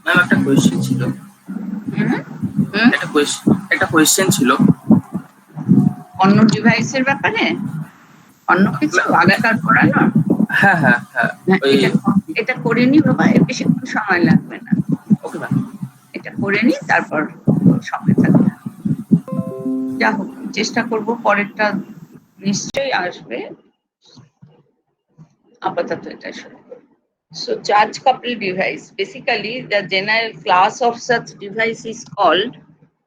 Ma'am একটা question ছিল। একটা কোয়েশ্চেন ছিল অন্য ডিভাইসের ব্যাপারে, অন্য কিছু আগেকার পড়ানো। হ্যাঁ হ্যাঁ হ্যাঁ এটা করে নি বাবা, বেশিক্ষণ সময় লাগবে না। Okay ma'am. এটা করে নি, তারপর সময় থাকবে। যা হোক, চেষ্টা করবো পরেরটা নিশ্চয়ই আসবে। আপাতত এটা শুরু। So charge coupled device, basically the general class of such device is called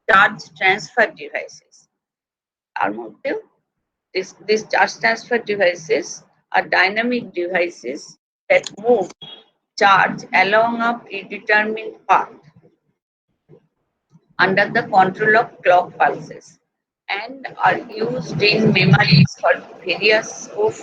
charge transfer devices. Our model, these charge transfer devices are dynamic devices that move charge along a predetermined path under the control of clock pulses and are used in memories for various of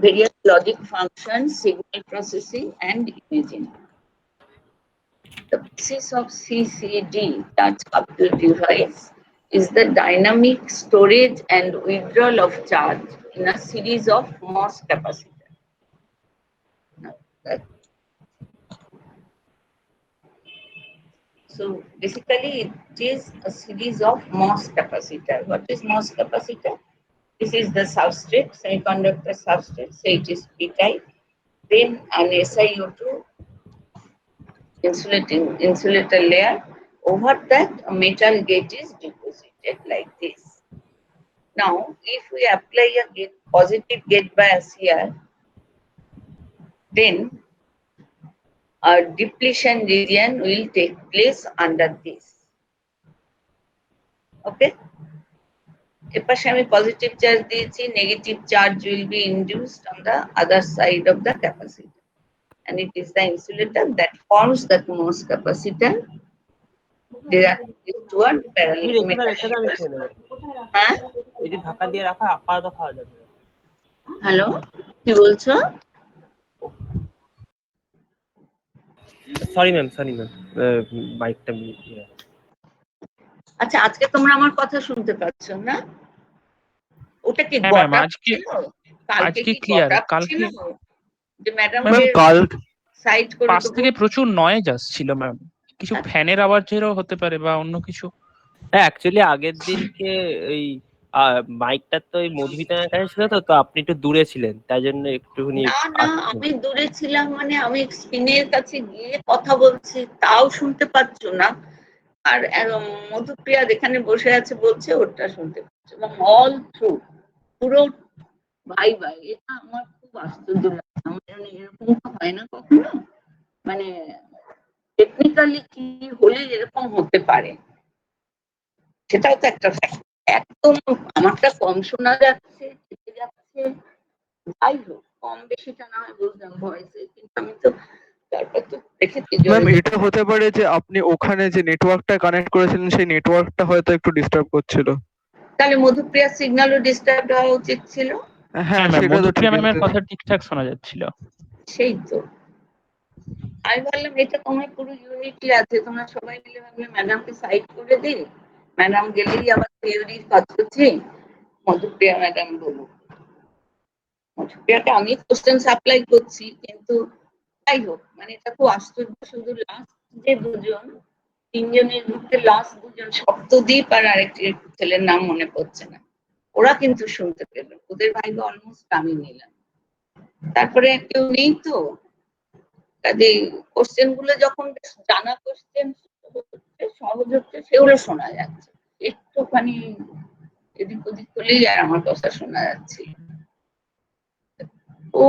various logic functions, signal processing, and imaging. The basis of CCD, charge coupled device, is the dynamic storage and withdrawal of charge in a series of MOS capacitors. So basically, it is a series of MOS capacitor. What is MOS capacitor? This is the substrate, semiconductor substrate, so it is P-type. Then an SiO2 insulator layer. Over that, a metal gate is deposited like this. Now, if we apply a positive gate bias here, then a depletion region will take place under this. Okay? এপাশে আমি positive charge দিয়েছি, negative charge will be induced on the other side of the capacitor. And it is the insulator that forms the MOS capacitor. There are toward parallel metal. হ্যাঁ, এই যে ঢাকা দিয়ে রাখা আপাতত খাওয়া যাবে। হ্যালো, কি বলছো? সরি ম্যাম বাইকটা। আচ্ছা, আজকে তোমরা আমার কথা শুনতে পাচ্ছ না? ওটা কি আজকে ক্লিয়ার। কালকে যে ম্যাডাম সাইড করে পাশ থেকে প্রচুর নয়েজ আসছিল ম্যাম, কিছু ফ্যানের আওয়াজেরও হতে পারে বা অন্য কিছু। হ্যাঁ, অ্যাকচুয়ালি আগের দিনকে ওই মাইকটা তো ওই মধুমিতার কাছে ছিল, তো আপনি একটু দূরে ছিলেন, তাই জন্য একটুখানি। না, আমি দূরে ছিলাম মানে আমি স্ক্রিনের কাছে গিয়ে কথা বলছি, তাও শুনতে পাচ্ছ না। আর মধুপ্রিয়া যেখানে বসে আছে বলছে ওটা শুনতে পাচ্ছ, এবং অল থ্রু পুরো বাই বাই। এটা আমার খুব আশ্চর্য লাগছে, আমার এরকম হয় না কখনো। মানে টেকনিক্যালি কি হলে এরকম হতে পারে, সেটাও তো একটা ফ্যাক্ট। একদম আমারটা কম শোনা যাচ্ছে, কেটে যাচ্ছে, যাই হোক কম বেশিটা না হয় বুঝলাম ভয়েসে, কিন্তু আমি তো তারপর তো দেখেছি। ম্যাম, এটা হতে পারে যে আপনি ওখানে যে নেটওয়ার্কটা কানেক্ট করেছিলেন সেই নেটওয়ার্কটা হয়তো একটু ডিস্টার্ব করছিল। তাহলে মধুপ্রিয়ার সিগন্যালও ডিস্টার্ব হওয়া উচিত ছিল। হ্যাঁ ম্যাম, মধুপ্রিয়া ম্যামের কথা ঠিকঠাক শোনা যাচ্ছিল। সেই তো আমি বললাম এটা তোমার পুরো ইউনিটি আছে, তোমরা সবাই মিলে ভাবলে ম্যাডামকে সাইড করে দিই, ম্যাডাম গেলেই আবার থিওরি কাজ করছে। মধুপ্রিয়া ম্যাডাম বলুন, মধুপ্রিয়াকে আমি কোশ্চেন সাপ্লাই করছি, কিন্তু যাই হোক, মানে এটা খুব আশ্চর্য। শুধু লাস্ট যে দুজন, তিনজনের মধ্যে লাস্ট দুজন, সপ্তদ্বীপ আর আরেকটি ছেলের নাম মনে পড়ছে না, ওরা কিন্তু শুনতে পেল। ওদের ভাইকে অলমোস্ট আমি নিলাম। তারপরে কেউ নেই তো, কাজে কোশ্চেন গুলো যখন জানা কোশ্চেন সহজ হচ্ছে, সেগুলো শোনা যাচ্ছে। একটুখানি এদিক ওদিক করলেই আর আমার কথা শোনা যাচ্ছে। ও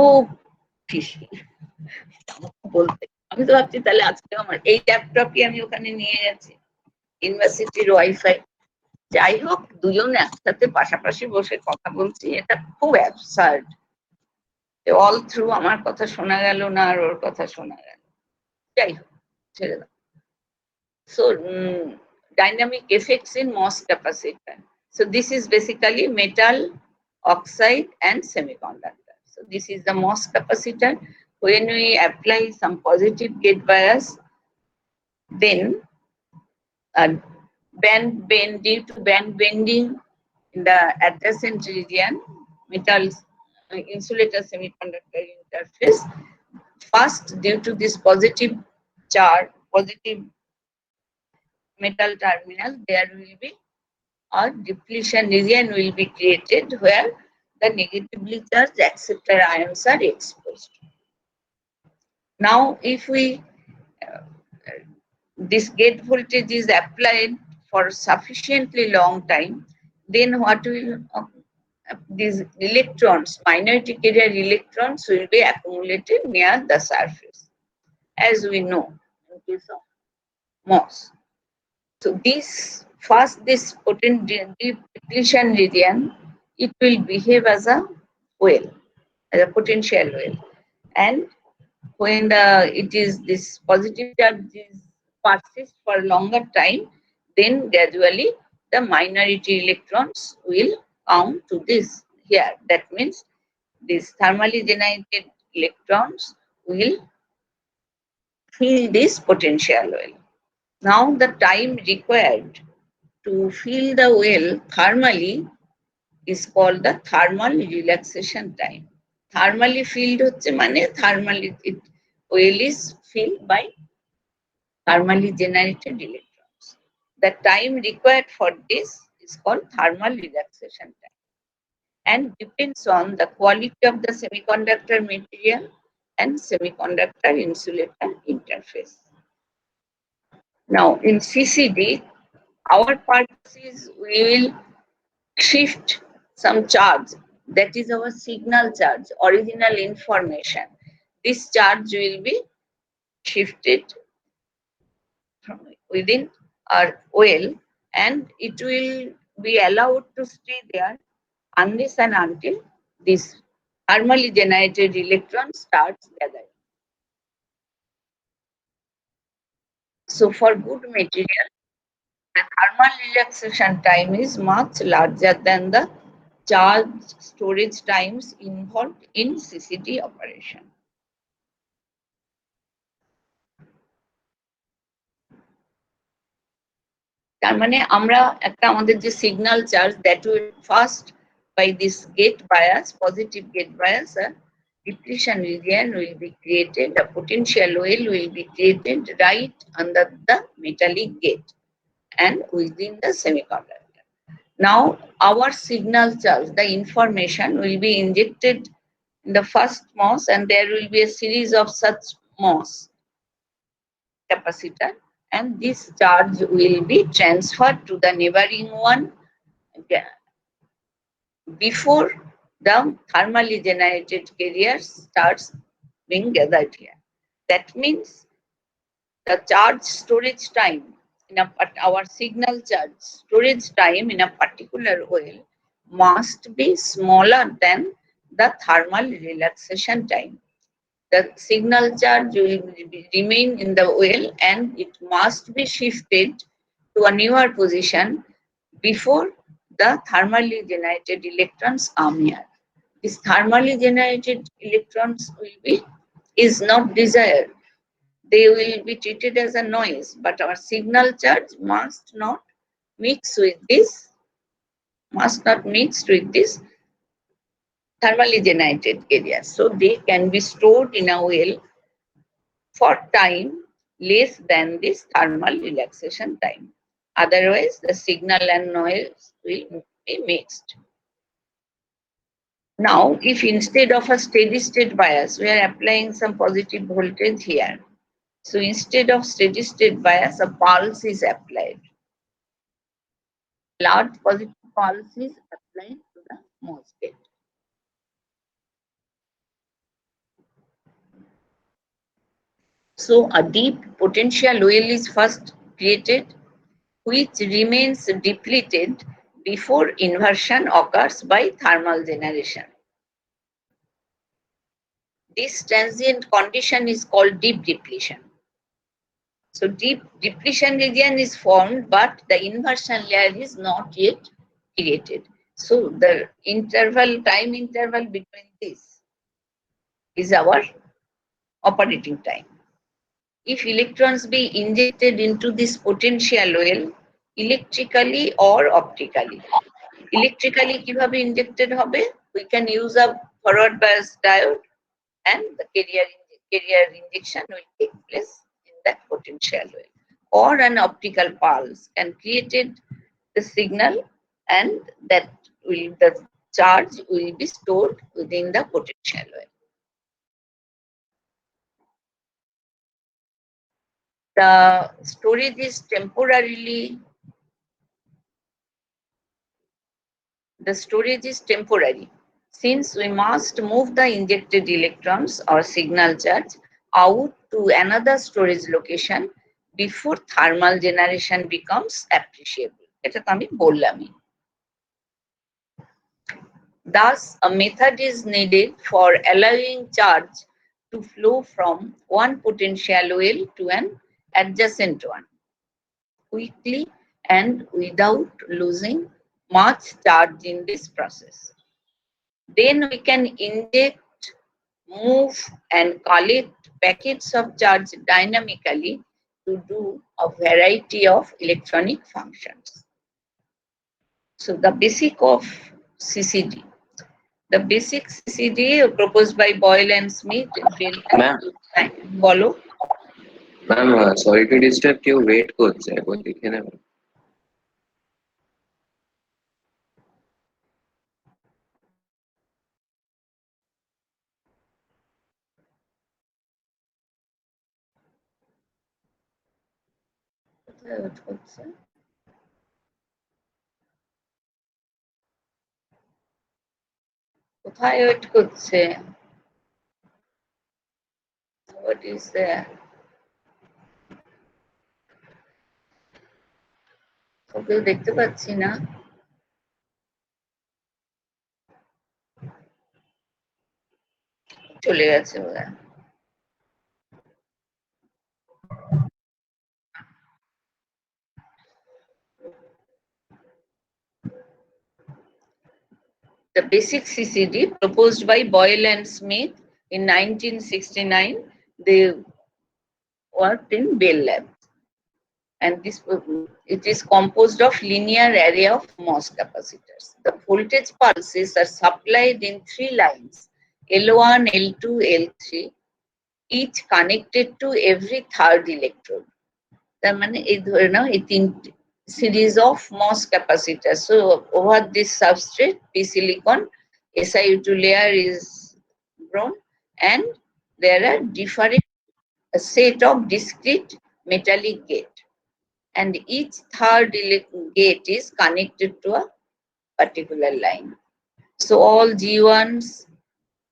বলতে আমি তো ভাবছি তাহলে আজকে আমার এই ল্যাপটপই আমি ওখানে নিয়ে গেছি, ইউনিভার্সিটির ওয়াইফাই। যাই হোক, দুজন একসাথে পাশাপাশি বসে কথা বলছি, এটা খুব অ্যাবসার্ড। অল থ্রু আমার কথা শোনা গেল না, আর ওর কথা শোনা গেল। যাই হোক, ছেড়ে দাও। So dynamic effects in MOS capacitor. So this is basically metal, oxide, and semiconductor. So this is the MOS capacitor. When we apply some positive gate bias, then due to band bending in the adjacent region, metal insulator semiconductor interface. First, due to this positive charge, positive metal terminal, there will be a depletion region will be created where the negatively charged acceptor ions are exposed. Now, if we this gate voltage is applied for sufficiently long time, then what will these electrons, minority carrier electrons, will be accumulated near the surface, as we know in case of MOS. So this potent depletion region, it will behave as a well, as a potential well, and when it is this positive charge persists for longer time, then gradually the minority electrons will come to this here. That means these thermally generated electrons will fill this potential well. Now the time required to fill the well thermally is called the thermal relaxation time. Thermally filled হচ্ছে মানে thermally it well is filled by thermally generated electrons. The time required for this is called thermal relaxation time and depends on the quality of the semiconductor material and semiconductor insulator interface. Now in CCD, our purpose is we will shift some charge, that is our signal charge, original information. This charge will be shifted from within our well and it will be allowed to stay there unless and until this thermally generated electron starts gathering. So for good material, the thermal relaxation time is much larger than the charge storage times involved in CCD operation. তার মানে আমরা একটা আমাদের যে signal charge that will first by this gate bias, positive gate bias, depletion region will be created, a potential well will be created right under the metallic gate and within the semiconductor. Now our signal charge, the information will be injected in the first MOS and there will be a series of such MOS capacitor and this charge will be transferred to the neighboring one before the thermally generated carrier starts being gathered here. That means the charge storage time in our signal charge storage time in a particular well must be smaller than the thermal relaxation time. The signal charge will remain in the well and it must be shifted to a newer position before the thermally generated electrons come here. These thermally generated electrons is not desired. They will be treated as a noise, but our signal charge must not mix with this thermally generated areas. So they can be stored in a well for time less than this thermal relaxation time. Otherwise, the signal and noise will be mixed. Now, if instead of a steady state bias, we are applying some positive voltage here. So instead of steady state bias, a pulse is applied. Large positive pulse is applied to the MOSFET. So a deep potential well is first created, which remains depleted before inversion occurs by thermal generation. This transient condition is called deep depletion. So deep depletion region is formed, but the inversion layer is not yet created. So the time interval between this is our operating time. If electrons be injected into this potential well, electrically or optically. Electrically কিভাবে injected হবে? We can use a forward bias diode and the carrier injection will take place in that potential well. Or an optical pulse can create the signal, and the charge will be stored within the potential well. The storage is temporary, since we must move the injected electrons or signal charge out to another storage location before thermal generation becomes appreciable. এটা তো আমি বললামই। Thus, a method is needed for allowing charge to flow from one potential well to an adjacent one quickly and without losing much charge in this process. Then we can inject, move, and collect packets of charge dynamically to do a variety of electronic functions. So the basic of CCD. The basic CCD proposed by Boyle and Smith. বলো। Ma'am sorry to disturb, কেউ wait করছে, একবার দেখে নেবেন। কোথায় wait করছে? What is there? ওকেও দেখতে পাচ্ছি না। চলে গেছে বোধহয়। The basic CCD proposed by Boyle and Smith in 1969, they worked in Bell Labs. And it is composed of linear array of MOS capacitors. The voltage pulses are supplied in 3 lines, L1, L2, L3, each connected to every third electrode. তার মানে এই ধরে নাও এই তিনটি series of MOS capacitors. So over this substrate, P silicon SiO2 layer is grown, and there are different set of discrete metallic gate, and each third gate is connected to a particular line. So all G1s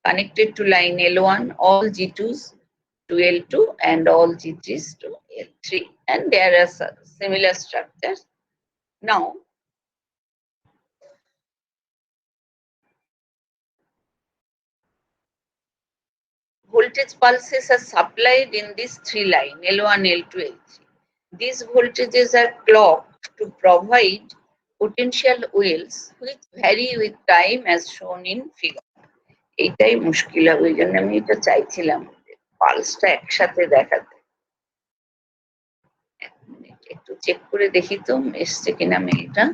connected to line L1, all G2s to L2, and all G3s to L3, and there are similar structures. Now, voltage pulses are supplied in these 3 lines, L1, L2, L3. These voltages are clocked to provide potential wells which vary with time as shown in figure. এইটাই মুশকিল হবে, ওই জন্য আমি এটা চাইছিলাম পালসটা একসাথে দেখাতে। এক মিনিট একটু চেক করে দেখি তো এসছে কিনা মেলটা।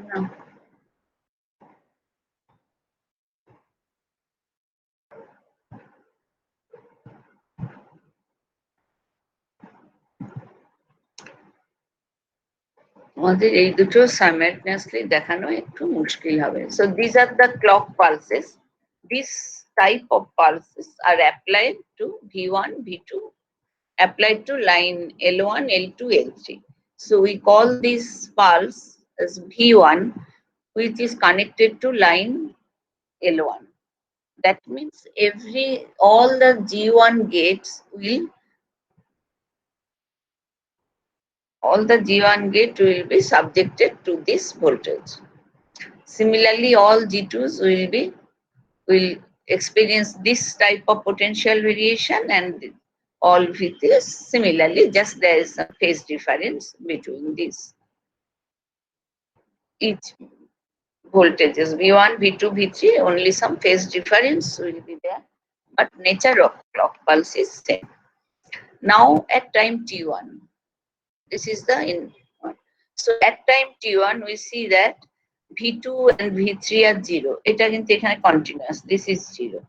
No. আমাদের এই দুটো সাইমালটেনিয়াসলি দেখানো একটু মুশকিল হবে। So these are the clock pulses. This type of pulses are applied to V1, V2, applied to line L1, L2, L3. So we call this pulse as V1, which is connected to line L1. That means all the G1 gates will be subjected to this voltage. Similarly, all G2s will experience this type of potential variation, and all V3s similarly, just there is a phase difference between these each voltages V1, V2, V3, only some phase difference will be there, but nature of clock pulse is same. Now at time t1, this is the in one. So at time t1 we see that V2 and V3 are 0. Eta kintu ekhane continuous. This is 0.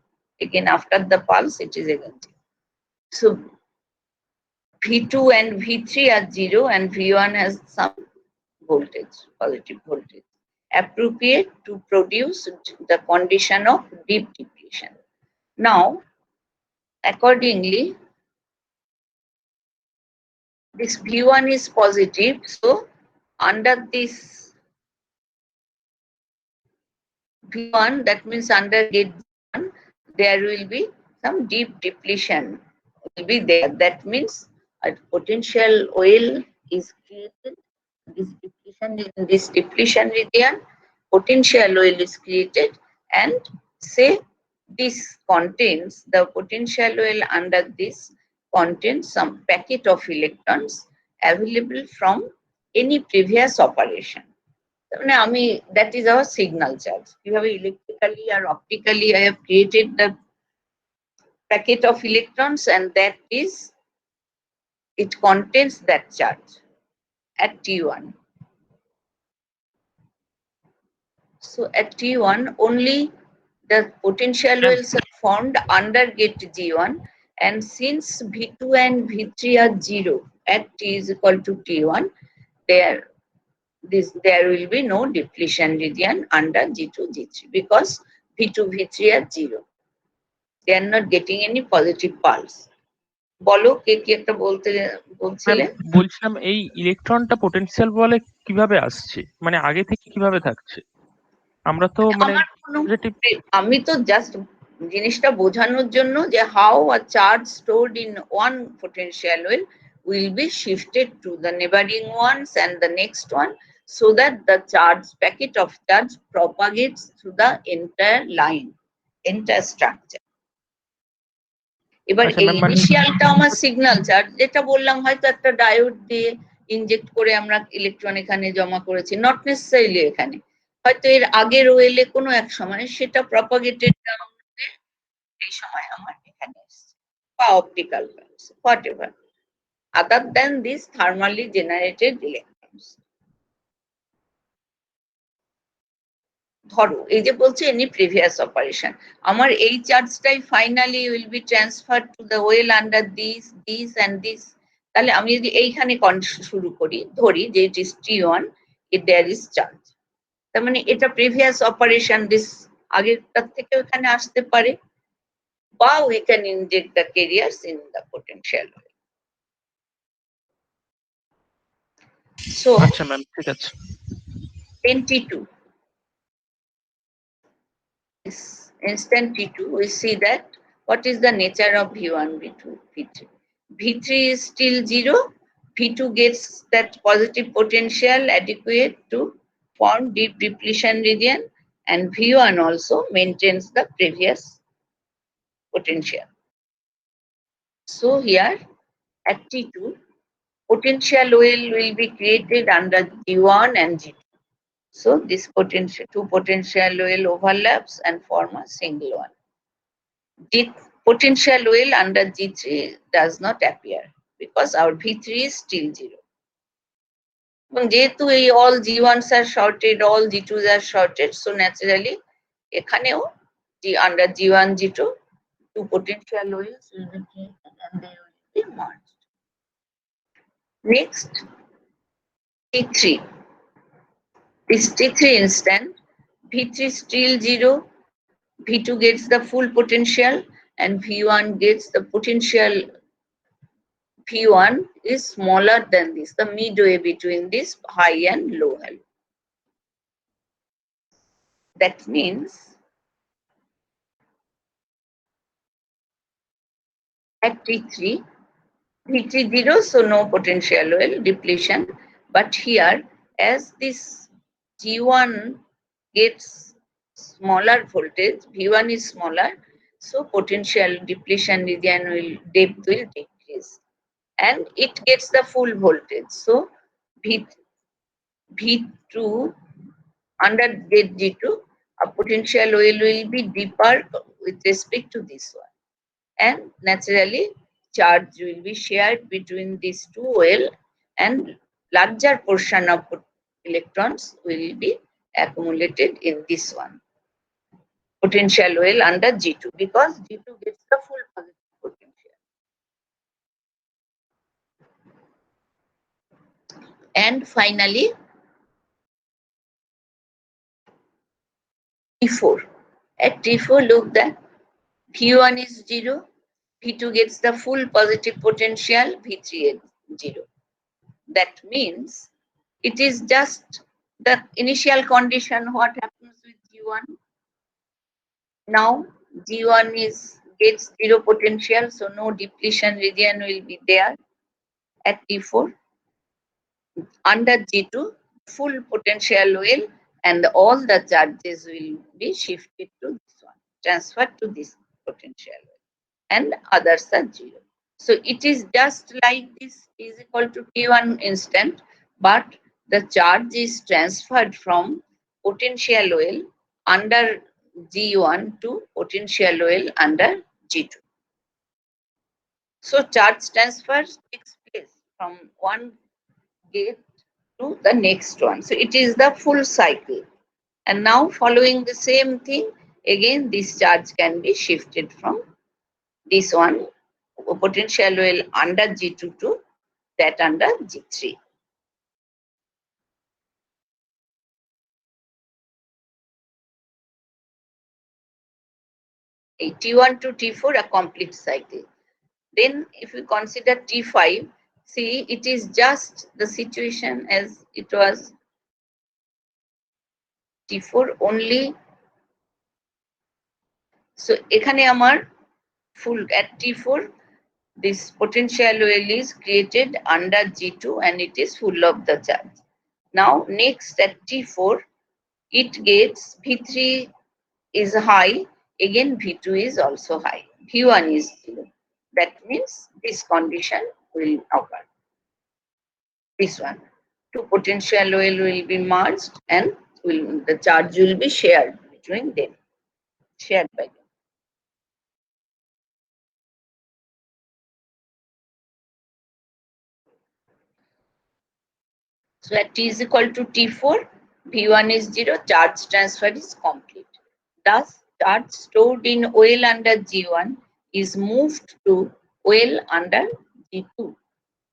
Again after the pulse it is again 0. So V2 and V3 are 0 and V1 has some voltage, positive voltage, appropriate to produce the condition of deep depletion. Now, accordingly, this V1 is positive, so under this V1, that means under gate 1, there will be some deep depletion will be there. That means a potential oil is created. This depletion region, potential oil is created, and say this contains the potential oil under this contains some packet of electrons available from any previous operation. That is our signal charge. You have electrically or optically, I have created the packet of electrons, and that is, it contains that charge at T1. So at T1, only the potential wells are formed under gate G1, and since V2 and V3 are 0 at T is equal to T1, there will be no depletion region under G2, G3 because V2, V3 are 0. They are not getting any positive pulse. বলো কে কি একটা বলছিলে? বলছিলাম এই ইলেকট্রনটা potential বলে কিভাবে আসছে, মানে আগে থেকে কিভাবে থাকছে? আমরা তো মানে আমি তো জাস্ট জিনিসটা বোঝানোর জন্য যে how a charge stored in one potential will be shifted to the neighboring ones and the next one, so that the charge packet of charge propagates through the entire line, entire structure. এবার এই ইনিশিয়ালটা আমার signal charge, যেটা বললাম হয়তো একটা diode দিয়ে inject করে আমরা ইলেকট্রন এখানে জমা করেছি, নট নেসেসারিলি এখানে, হয়তো এর আগের ওয়েলে কোনো এক সময় সেটা প্রপাগেটেড ডাউন হয়ে এই সময় আমার এখানে এসেছে, বা optical pulse, whatever other than these thermally generated electrons. ধরো এই যে বলছে এনি প্রিভিয়াস অপারেশন, আমার এই চার্জটাই finally will be transfer to the well under this end this, তাহলে আমি যদি এইখানে শুরু করি, ধরি যে it is T1, there is charge, তার মানে এটা প্রিভিয়াস অপারেশন, দিস আগেরটার থেকে ওখানে আসতে পারে, বা we can inject the carriers in the potential well. So, আচ্ছা ম্যাম, ঠিক আছে। T2. Instant T2, we see that what is the nature of V1, V2, V3. V3 is still 0. V2 gets that positive potential adequate to form deep depletion region, and V1 also maintains the previous potential. So here at T2, potential well will be created under G1 and G2. So this two potential well overlaps and form a single one. The potential well under G3 does not appear because our V3 is still 0. যেহেতু এই all G1s are shorted, all G2s are shorted, so naturally এখানেও under G1, G2, two potential wells will be created and they will be merged. Next, T3. This T3 instant, V3 still 0, V2 gets the full potential and V1 gets the potential. V1 is smaller than this, the midway between this high and low value. That means at T3, V3 0, so no potential well depletion, but here as this G1 gets smaller voltage, V1 is smaller, so potential depletion region will depth will decrease, and it gets the full voltage. So V2 under gate G2, a potential well will be deeper with respect to this one, and naturally charge will be shared between these two well, and larger portion of electrons will be accumulated in this one potential well under G2, because G2 gets the full positive potential. And finally T4. At T4, look that V1 is 0, V2 gets the full positive potential, V3 is 0. That means it is just the initial condition what happens with G1. Now G1 gets 0 potential, so no depletion region will be there at T4. Under G2, full potential will, and all the charges will be shifted to this one, transferred to this potential will, and others are 0. So it is just like this is equal to T1 instant, but the charge is transferred from potential well under G1 to potential well under G2. So charge transfer takes place from one gate to the next one. So it is the full cycle. And now following the same thing, again this charge can be shifted from this one potential well under G2 to that under G3. A T1 to T4, a complete cycle. Then if we consider T5, see it is just the situation as it was T4 only. So ekhane amar full at T4, this potential well is created under G2 and it is full of the charge. Now next at T4, it gets V3 is high, again V2 is also high, V1 is 0. That means this condition will occur. This one, two potential well will be merged and the charge will be shared between them, shared by them. So at T is equal to T4, V1 is 0, charge transfer is complete. Thus, charge stored in well under G1 is moved to well under G2.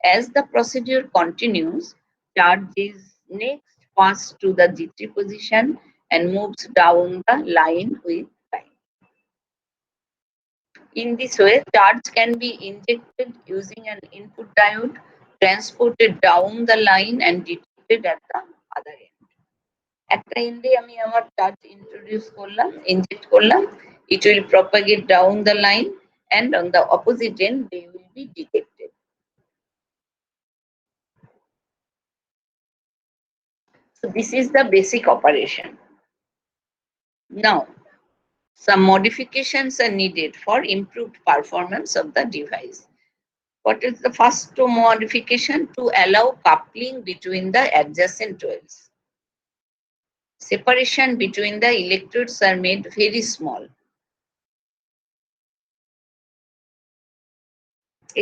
As the procedure continues, charge is next passed to the G3 position and moves down the line with time. In this way, charge can be injected using an input diode, transported down the line and detected at the other end. একটা এন্ডে আমি আমার charge introduce করলাম, inject করলাম, it will propagate down the line, and on the opposite end they will be detected. So this is the basic operation. Now some modifications are needed for improved performance of the device. What is the first modification? To allow coupling between the adjacent wells. Separation between the electrodes are made very small.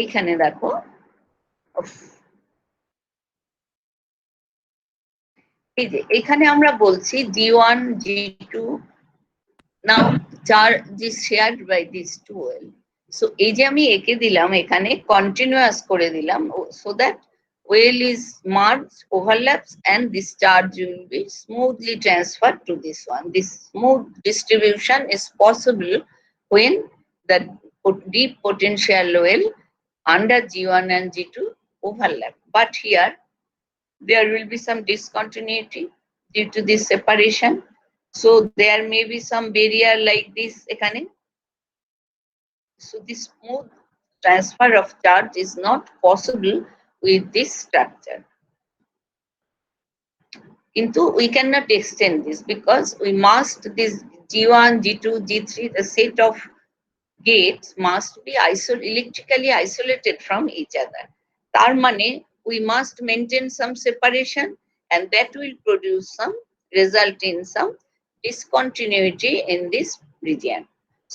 এইখানে দেখো, এই যে এখানে আমরা বলছি G1, G2, now charge is shared by these two well. So এই যে আমি এঁকে দিলাম এখানে continuous করে দিলাম, so that well is merged, overlaps, and this charge will be smoothly transferred to this one. This smooth distribution is possible when the deep potential well under G1 and G2 overlap. But here there will be some discontinuity due to this separation. So there may be some barrier like this ekhane. So this smooth transfer of charge is not possible with this structure. Into we cannot extend this because we must this G1, G2, G3, the set of gates must be electrically isolated from each other. তার মানে we must maintain some separation, and that will produce some result in some discontinuity in this region.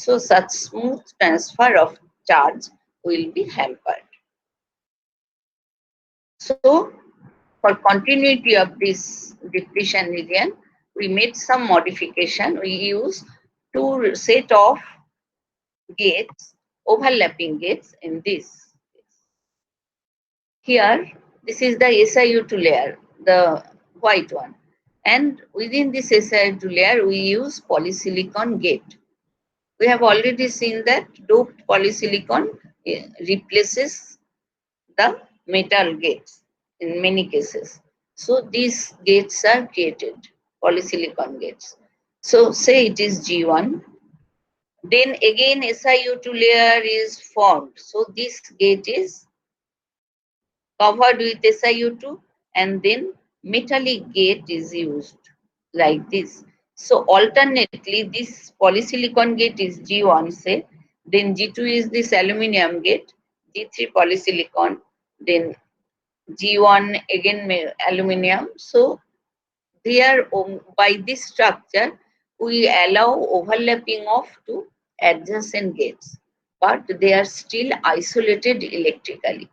So such smooth transfer of charge will be hampered. So for continuity of this depletion region, we made some modification. We use two set of gates, overlapping gates in this. Here, this is the SiO2 layer, the white one. And within this SiO2 layer, we use polysilicon gate. We have already seen that doped polysilicon replaces the metal gates in many cases. So these gates are created, polysilicon gates. So say it is G1. Then again SiO2 layer is formed. So this gate is covered with SiO2, and then metallic gate is used like this. So alternately, this polysilicon gate is G1, say, then G2 is this aluminium gate, G3 polysilicon, then G1 again aluminium. So there, by this structure, we allow overlapping of two adjacent gates, but they are still isolated electrically.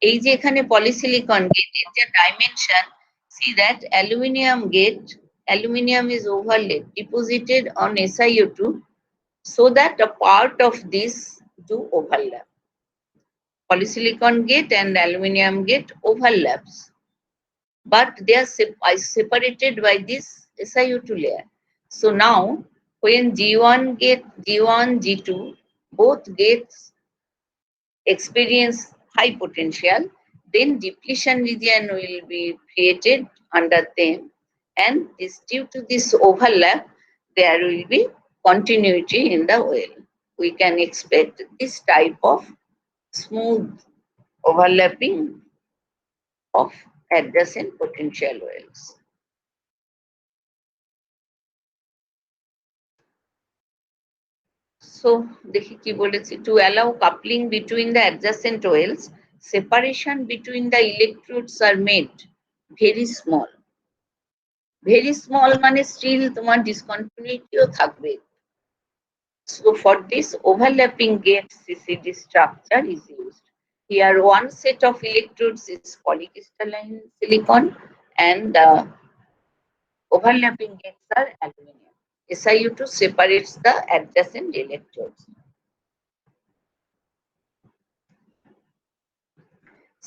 এই যে এখানে polysilicon gate এর যে dimension, see that aluminium gate, aluminium is overlaid, deposited on SiO2, so that a part of this do overlap. Polysilicon gate and aluminium gate overlaps, but they are separated by this SiO2 layer. So now, when G1 gate, G1, G2, both gates experience high potential, then depletion region will be created under them, and this due to this overlap, there will be continuity in the well. We can expect this type of smooth overlapping of adjacent potential wells. So দেখি কি বলেছি, to allow coupling between the adjacent wells, separation between the electrodes are made very small. Very small মানে still তোমার discontinuity ও থাকবে. So for this overlapping gate CCD structure is used. Here one set of electrodes is polycrystalline silicon, and the overlapping gates are aluminum. SiO2 separates the adjacent electrodes.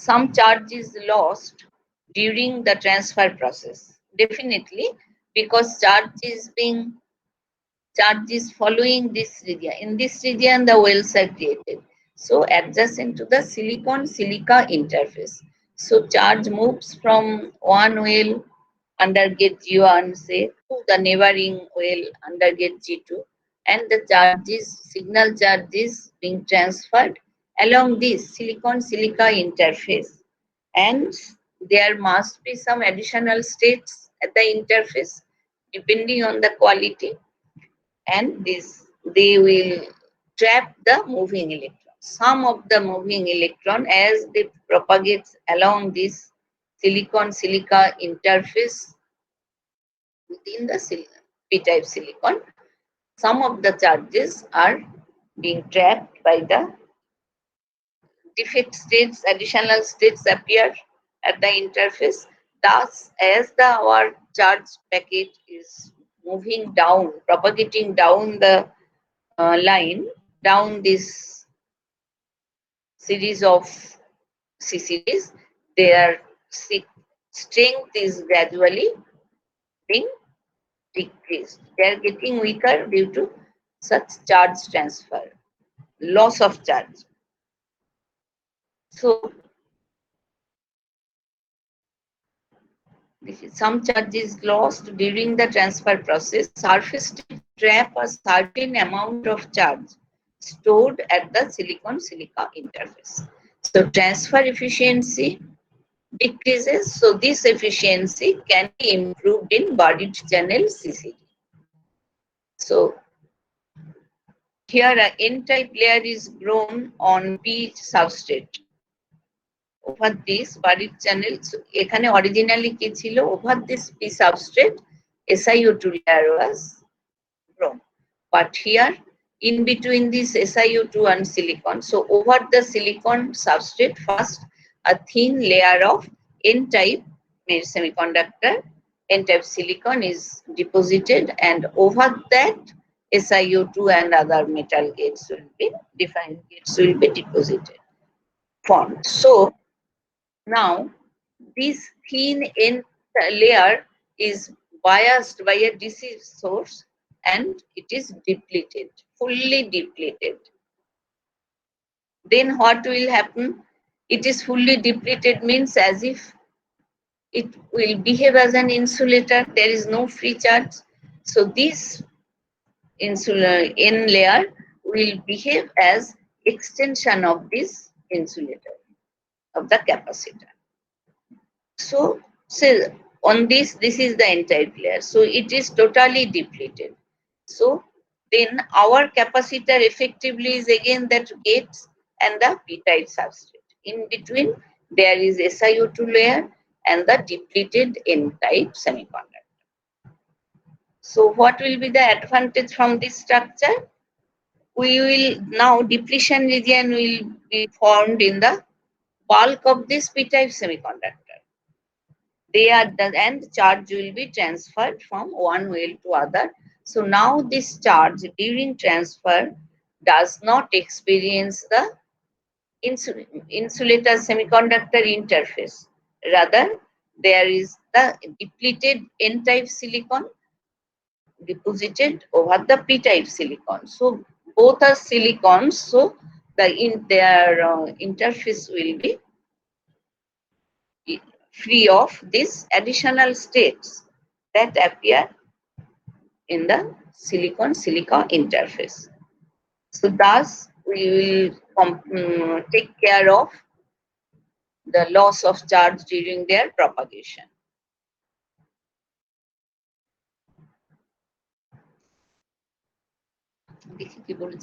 Some charge is lost during the transfer process. Definitely, because charge is following this region. In this region, the wells are created. So adjacent to the silicon-silica interface. So charge moves from one well under gate G1, say, to the neighboring well under gate G2, and the signal charge is being transferred along this silicon-silica interface, and there must be some additional states at the interface depending on the quality, and they will trap the moving electron. Some of the moving electron, as they propagate along this silicon-silica interface within the p-type silicon, some of the charges are being trapped by the defect states. Additional states appear at the interface. Thus, as our charge packet is moving down, propagating down the line, down this series of CCDs, their strength is gradually being decreased. They are getting weaker due to such charge transfer, loss of charge. So some charge is lost during the transfer process. Surface trap a certain amount of charge stored at the silicon-silica interface. So transfer efficiency decreases. So this efficiency can be improved in buried channel CCD. So here a N-type layer is grown on P substrate. Over this buried channel, so এখানে originally কি ছিল, over this P substrate SiO2 layer was grown. But here in between this SiO2 and silicon, so over the silicon substrate, first a thin layer of N-type semiconductor, N-type silicon is deposited, and over that SiO2 and other metal gates will be, defined gates will be deposited, formed. So now this thin N layer is biased by a DC source and it is depleted, fully depleted. Then what will happen? It is fully depleted means as if it will behave as an insulator. There is no free charge. So this insular N layer will behave as extension of this insulator, of the capacitor. So on this is the N-type layer. So it is totally depleted. So then our capacitor effectively is again that gates and the P-type substrate. In between there is SiO2 layer and the depleted N-type semiconductor. So what will be the advantage from this structure? We will now, depletion region will be formed in the bulk of this P-type semiconductor. They are and charge will be transferred from one well to other. So now this charge during transfer does not experience the insulator semiconductor interface. Rather, there is the depleted N-type silicon deposited over the P-type silicon. So both are silicons, so their interface will be free of these additional states that appear in the silicon-silica interface. So thus we will take care of the loss of charge during their propagation.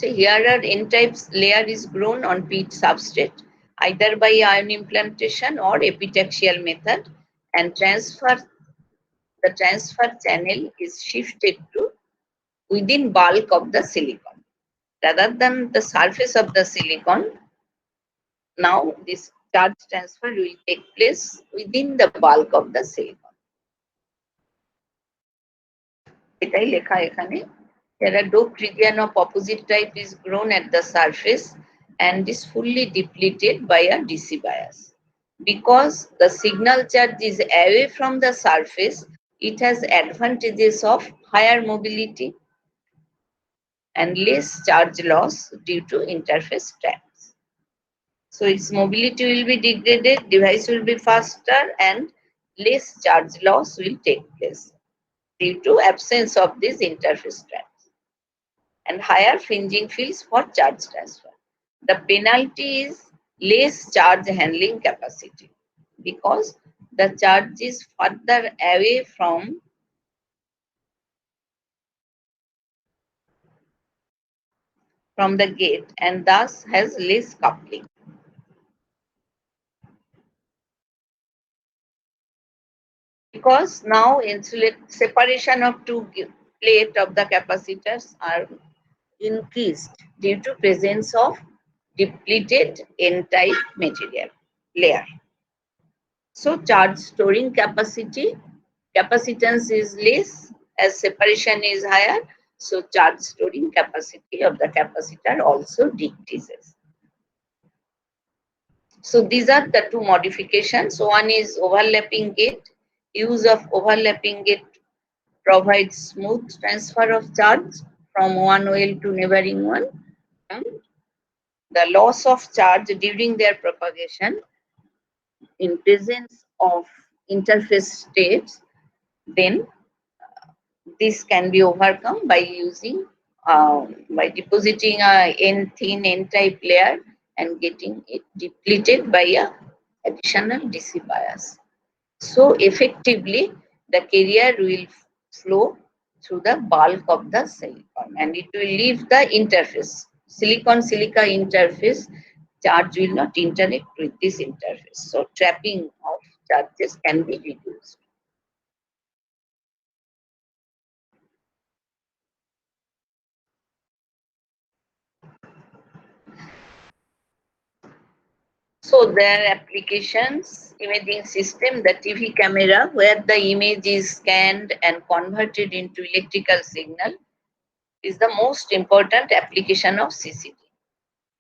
Here are N-type layer is grown on P substrate either by ion implantation or epitaxial method, and the transfer channel is shifted to within bulk of the silicon. Rather than the surface of the silicon, now this charge transfer will take place within the bulk of the silicon. এটাই লেখা এখানে। Here a doped region of opposite type is grown at the surface and is fully depleted by a DC bias. Because the signal charge is away from the surface, it has advantages of higher mobility and less charge loss due to interface traps. So its mobility will be degraded, device will be faster, and less charge loss will take place due to absence of these interface traps, and higher fringing fields for charge transfer. The penalty is less charge handling capacity because the charge is further away from the gate and thus has less coupling. Because now separation of two plates of the capacitors are increased due to presence of depleted N-type material layer. So charge storing capacitance is less as separation is higher, so charge storing capacity of the capacitor also decreases. So these are the two modifications. One is overlapping gate. Use of overlapping gate provides smooth transfer of charge from one well to neighboring one, and the loss of charge during their propagation in presence of interface states, then this can be overcome by using by depositing a thin N-type layer and getting it depleted by a additional DC bias. So effectively, the carrier will flow through the bulk of the silicon and it will leave the interface. Silicon-silica interface, charge will not interact with this interface. So trapping of charges can be reduced. So there are applications, imaging system, the TV camera, where the image is scanned and converted into electrical signal is the most important application of CCD.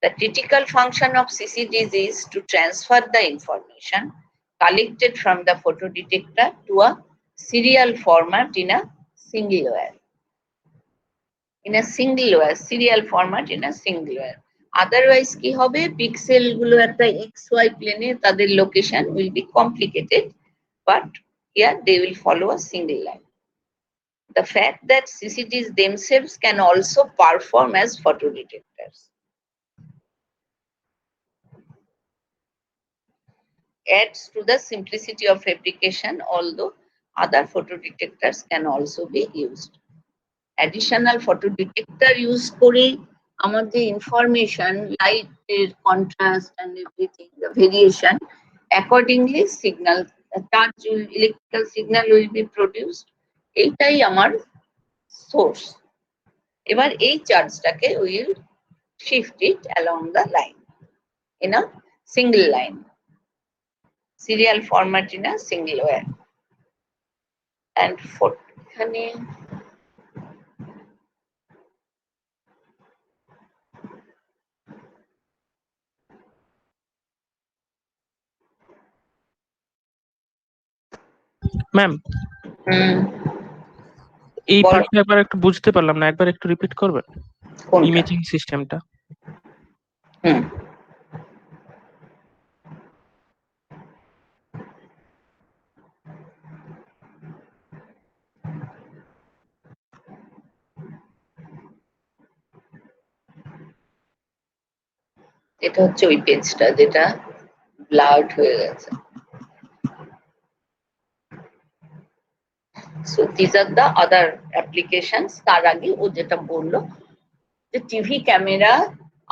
The critical function of CCDs is to transfer the information collected from the photodetector to a serial format in a single wire. Serial format in a single wire. Otherwise কি হবে, pixel গুলো একটা XY plane তাদের location will be complicated, but here they will follow a single line. The fact that CCDs themselves can also perform as photodetectors adds to the simplicity of fabrication, although other photodetectors can also be used. Additional photodetector use করে আমার যে information, light contrast and everything, the variation, accordingly signal, charge electrical signal will be produced. এইটাই আমার source. এবার এই চার্জটাকে will shift it along the line in a single line. Serial format in a single wire. And for এখানে ma'am এই বলো। পার্টটা একবার একটু বুঝতে পারলাম না, একবার একটু রিপিট করবেন কোনটা? ইমেজিং সিস্টেমটা। হুম। এটা হচ্ছে ওই পেজটা যেটা ব্লার্ড হয়ে গেছে। So these are the other applications. তার আগে ও যেটা বললো যে টিভি ক্যামেরা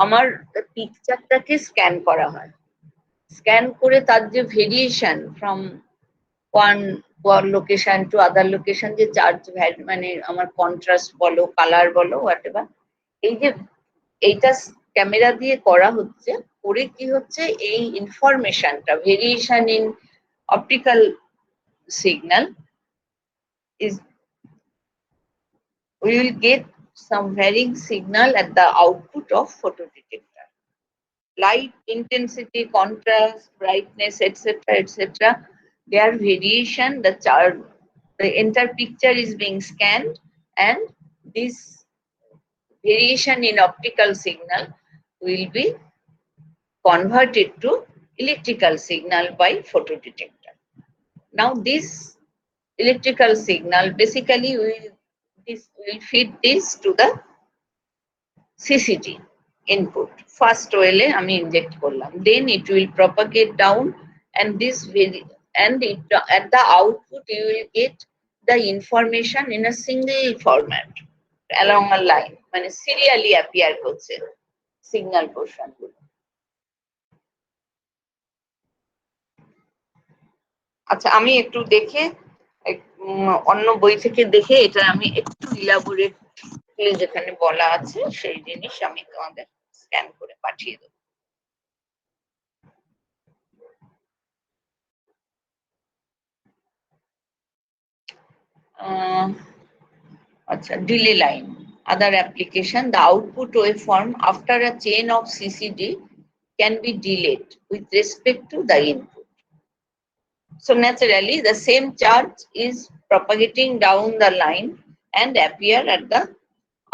আমার পিকচারটাকে স্ক্যান করা হয়, স্ক্যান করে তার যে variation from one location to other location, যে চার্জ মানে আমার কন্ট্রাস্ট বলো, কালার বলো, হোয়াট এভার, এই যে এইটা ক্যামেরা দিয়ে করা হচ্ছে, করে কি হচ্ছে এই ইনফরমেশনটা variation in optical signal is we will get some varying signal at the output of photodetector. Light intensity, contrast, brightness, etc., etc. Their variation, the entire picture is being scanned, and this variation in optical signal will be converted to electrical signal by photodetector. Now this electrical signal basically will feed this to the CCD input. First ওয়েলে আমি inject করলাম, then it will propagate down, and at the output you will get the information in a single format along a line, মানে serially appear করছে signal portion গুলো। আচ্ছা আমি একটু দেখে অন্য বই থেকে দেখে এটা আমি একটু ইলাবোরেট যেখানে বলা আছে সেই জিনিস আমি তোমাদের স্ক্যান করে পাঠিয়ে দেবো। আচ্ছা, delay line, other application, the output waveform after a chain of CCD can be delayed with respect to the input. So naturally the same charge is propagating down the line and appear at the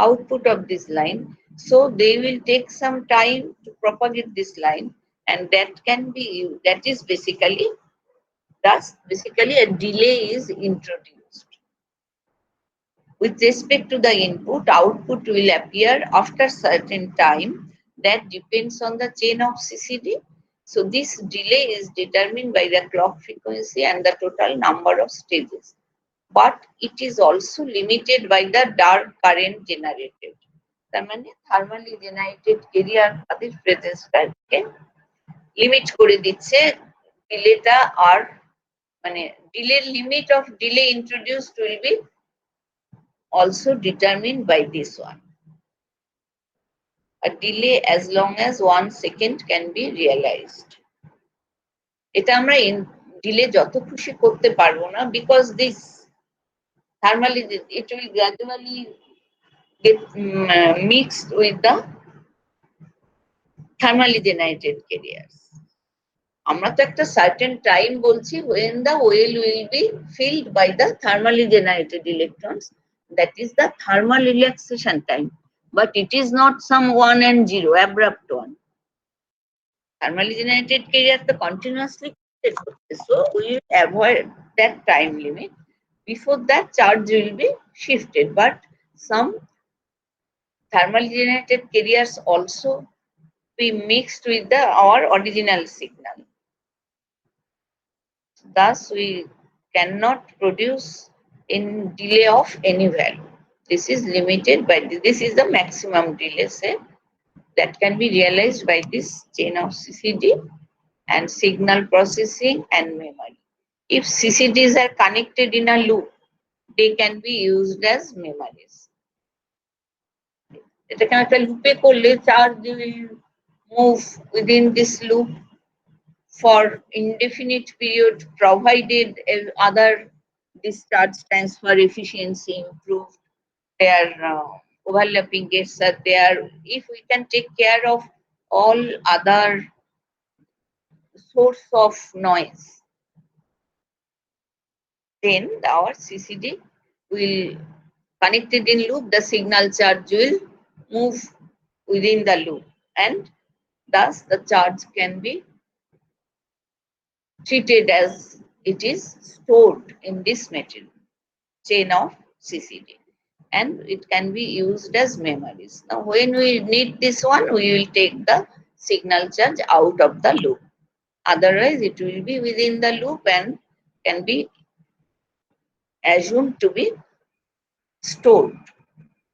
output of this line, so they will take some time to propagate this line, and that can be, that is basically, thus basically a delay is introduced. With respect to the input, output will appear after certain time that depends on the chain of CCD. So this delay is determined by the clock frequency and the total number of stages, but it is also limited by the dark current generated. তার মানে thermally generated career তাদের প্রেজেন্সটাকে limit করে দিচ্ছে ডিলেটা। আর মানে delay limit of delay introduced will be also determined by this one. A delay as long as 1 second can be realized. এটা আমরা delay যত খুশি করতে পারবো না, because this thermally it will gradually get mixed with the thermally generated carriers. আমরা তো একটা certain time বলছি when the well will be filled by the thermally generated electrons, that is the thermal relaxation time, but it is not some 1 and 0 abrupt one. Thermally generated carrier to continuously, so we will avoid that time limit. Before that charge will be shifted, but some thermally generated carriers also be mixed with our original signal. Thus, we cannot produce in delay of any value. This is limited by this is the maximum delay, say, that can be realized by this chain of CCD and signal processing and memory. If CCDs are connected in a loop, they can be used as memories. এটাকে একটা লুপে করলে charge will move within this loop for indefinite period, provided other discharge transfer efficiency improved, their overlapping gates are there. If we can take care of all other source of noise, then our CCD will connected in loop, the signal charge will move within the loop, and thus the charge can be treated as it is stored in this material chain of CCD, and it can be used as memories. Now when we need this one, we will take the signal charge out of the loop, otherwise it will be within the loop and can be assumed to be stored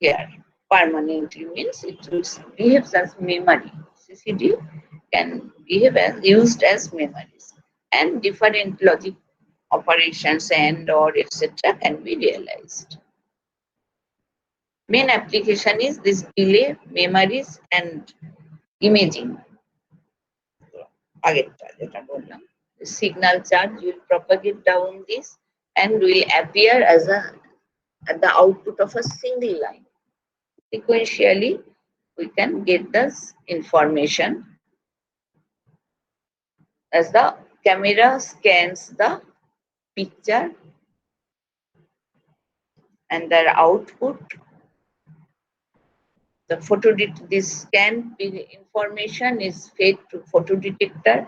here permanently, means it will behave as memory. CCD can behave as used as memories, and different logic operations and or etc. can be realized. Main application is this delay, memories, and imaging. The signal charge will propagate down this and will appear as at the output of a single line. Sequentially, we can get this information as the camera scans the picture, and their output, the this scanned information is fed to photo detector.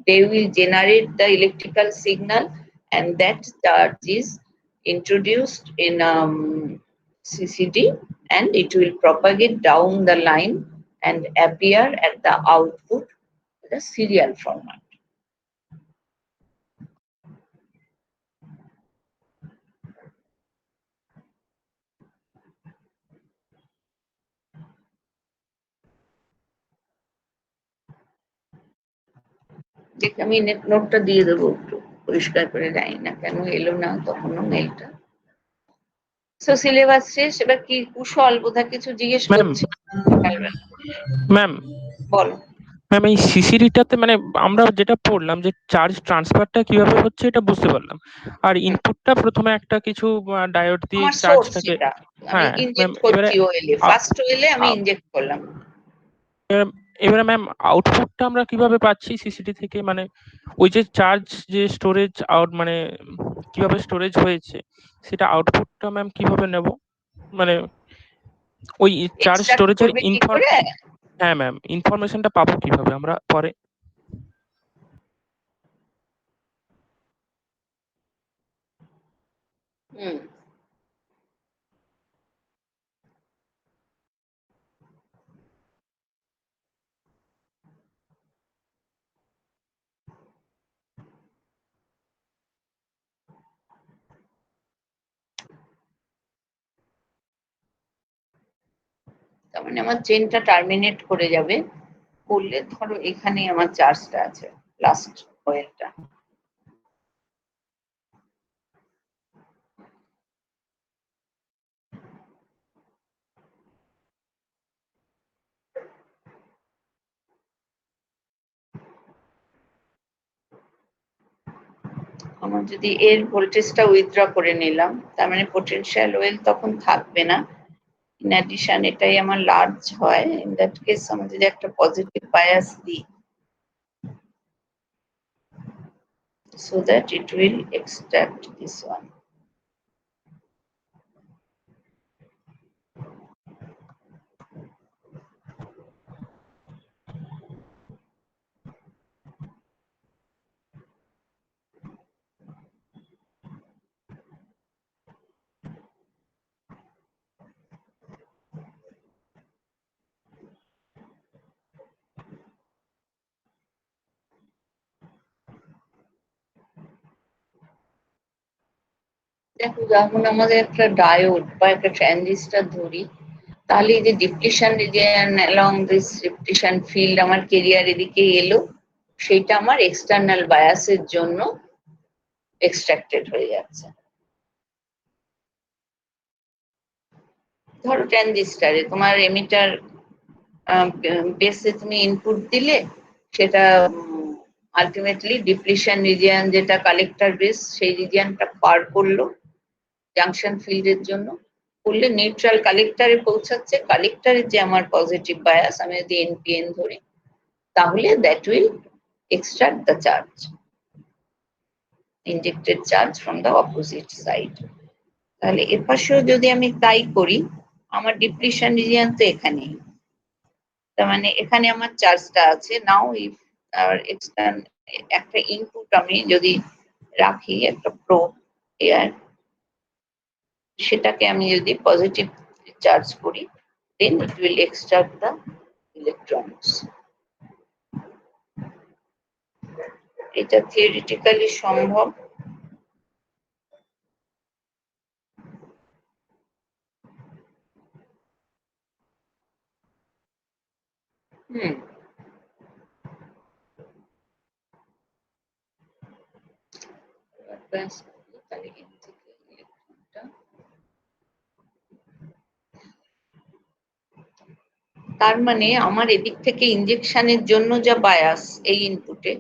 They will generate the electrical signal, and that charge is introduced in CCD, and it will propagate down the line and appear at the output in the serial format. দেখ আমি নোটটা দিয়ে দেবো, একটু পরিষ্কার করে, জানি না কেন এলো না তখনও মেলটা। সো সিলেবাস শেষ, এবার কি কুশল বোধহয় কিছু জিজ্ঞেস করছে। ম্যাম বলো ম্যাম, এই সিসিডিটাতে মানে আমরা যেটা পড়লাম যে চার্জ ট্রান্সফারটা কিভাবে হচ্ছে এটা বুঝতে পারলাম, আর ইনপুটটা প্রথমে একটা কিছু ডায়োড দিয়ে আমার সোর্স চার্জটাকে, যেটা আমি হ্যাঁ ম্যাম, ইনজেক্ট করছি ওয়েলে, ফার্স্ট ওয়েলে আমি ইনজেক্ট করলাম। এবারে ম্যাম আউটপুটটা আমরা কিভাবে পাচ্ছি সিসিডি থেকে, মানে ওই যে চার্জ যে স্টোরেজ আউট মানে কিভাবে স্টোরেজ হয়েছে সেটা আউটপুটটা ম্যাম কিভাবে নেব, মানে ওই চার্জ স্টোরেজের হ্যাঁ ম্যাম ইনফরমেশনটা পাবো কিভাবে আমরা পরে? মানে আমার চেনটা টার্মিনেট করে যাবে, করলে ধরো এখানে আমার চার্জটা আছে লাস্ট কয়েলটা। আমার যদি এর ভোল্টেজটা উইথড্র করে নিলাম, তার মানে পোটেনশিয়াল ওয়েল তখন থাকবে না। ইন অ্যাডিশন এটাই আমার লার্জ হয়, ইন দ্যাট কেস আমি যদি একটা পজিটিভ বায়াস দিই, so that it will extract this one. দেখো যখন আমাদের একটা ডায়োড বা একটা ট্রানজিস্টর ধরি, তাহলে এই যে depletion region along this depletion field আমার কেরিয়ার এদিকে এলো, সেটা আমার এক্সটার্নাল বায়াসের জন্য এক্সট্রাক্টেড হয়ে যাচ্ছে। ধরো ট্রানজিস্টারে তোমার এমিটার বেসে তুমি ইনপুট দিলে, সেটা আলটিমেটলি ডিপ্লিশন রিজিয়ন যেটা কালেক্টর বেস, সেই রিজিয়নটা পার করলো জাংশন ফিল্ডের জন্য, করলে নিউট্রাল কালেক্টরে পৌঁছাচ্ছে। কালেক্টরের যে আমার পজিটিভ বায়াস, আমি যদি এনপিএন ধরি, তাহলে that will extract the charge, injected charge from the opposite side. তাহলে এর পাশেও যদি আমি তাই করি, আমার ডিপ্লিশন রিজিয়ন তো এখানেই, তার মানে এখানে আমার চার্জটা আছে। নাও ইফ এক্সটার্ন একটা ইনপুট আমি যদি রাখি, একটা প্রোব এয়ার, সেটাকে আমি যদি পজিটিভ চার্জ করি, then it will extract the electrons. এটা থিওরিটিক্যালি সম্ভব। Advance করবো, তাহলে এখান থেকে ইলেকট্রনটা, তার মানে আমার এদিক থেকে ইনজেকশনের জন্য যা বায়াস এই ইনপুটে,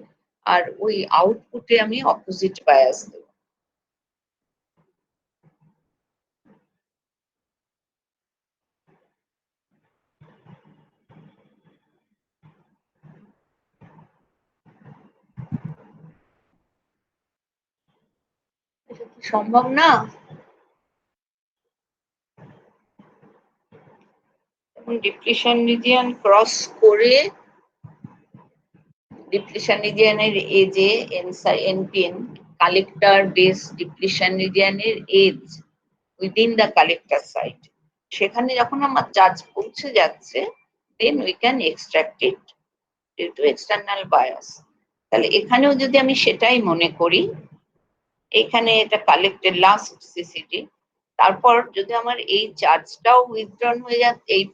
আর ওই আউটপুটে আমি অপোজিট বায়াস দেব। এটা কি সম্ভব না? ডিপ্লিশন রিজিয়ন ক্রস করে, ডিপ্লিশন রিজিয়নের এজে এনপিএন কালেক্টর বেস ডিপ্লিশন রিজিয়নের edge within the collector side, সেখানে যখন আমার চার্জ পৌঁছে যাচ্ছে, then we can extract it due to external bias. তাহলে এখানেও যদি আমি সেটাই মনে করি, এখানে এটা কালেক্টেড লাস্ট সিসিটি, তারপর যদি আমার এই চার্জটাও উইথড্রন হয়ে যাচ্ছে, এই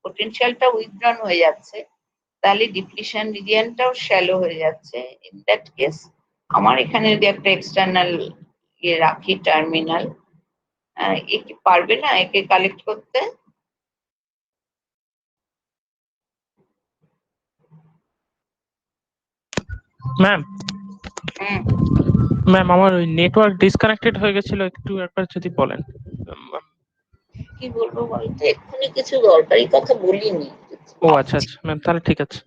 পোটেনশিয়ালটা উইথড্রন হয়ে যাচ্ছে, তাহলে ডিপ্লিশন রিজিয়নটাও শ্যালো হয়ে যাচ্ছে। ইন দ্যাট কেস আমার এখানে যদি একটা এক্সটার্নাল ইয়ে রাখি টার্মিনাল, এ কি পারবে না একে কালেক্ট করতে? ম্যাম ম্যাম আমার ওই নেটওয়ার্ক ডিসকানেক্টেড হয়ে গেছিল, একটু একবার যদি বলেন। কি বলবো বলতে, এক্ষুনি কিছু দরকারি কথা বলিনি। ও আচ্ছা আচ্ছা ম্যাম, তাহলে ঠিক আছে।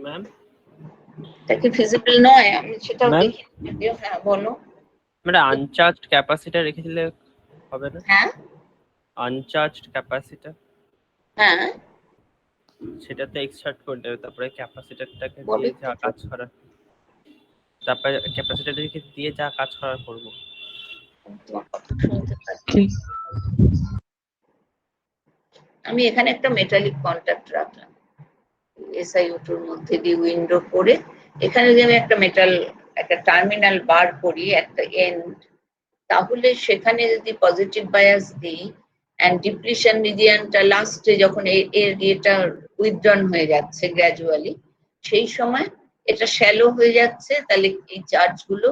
ম্যাম এটা কি ফিজিবল নয়, আমি সেটাও Ma'am? দেখি। যদিও হ্যাঁ বলো। মানে আনচার্জড ক্যাপাসিটর রেখে দিলে হবে না? হ্যাঁ আনচার্জড ক্যাপাসিটর, হ্যাঁ সেটা তো এক্সট্রাক্ট করে দেবে, তারপরে ক্যাপাসিটরটাকে বলো দিয়ে যা একটু। কাজ করার, তারপরে ক্যাপাসিটরটাকে দিয়ে যা কাজ করার করবো। তোমার কথা শুনতে পাচ্ছি। আমি এখানে একটা মেটালিক কন্ট্যাক্ট রাখলাম SiO2 এর মধ্যে দিয়ে উইন্ডো করে, এখানে যদি আমি একটা মেটাল একটা টার্মিনাল বার করি, একটা এন্ড, তাহলে সেখানে যদি পজিটিভ বায়াস দিই অ্যান্ড ডিপ্লিশন রিজিয়নটা লাস্টে যখন এটা উইথড্রন হয়ে যাচ্ছে গ্র্যাজুয়ালি, সেই সময় এটা শ্যালো হয়ে যাচ্ছে, তাহলে এই চার্জগুলো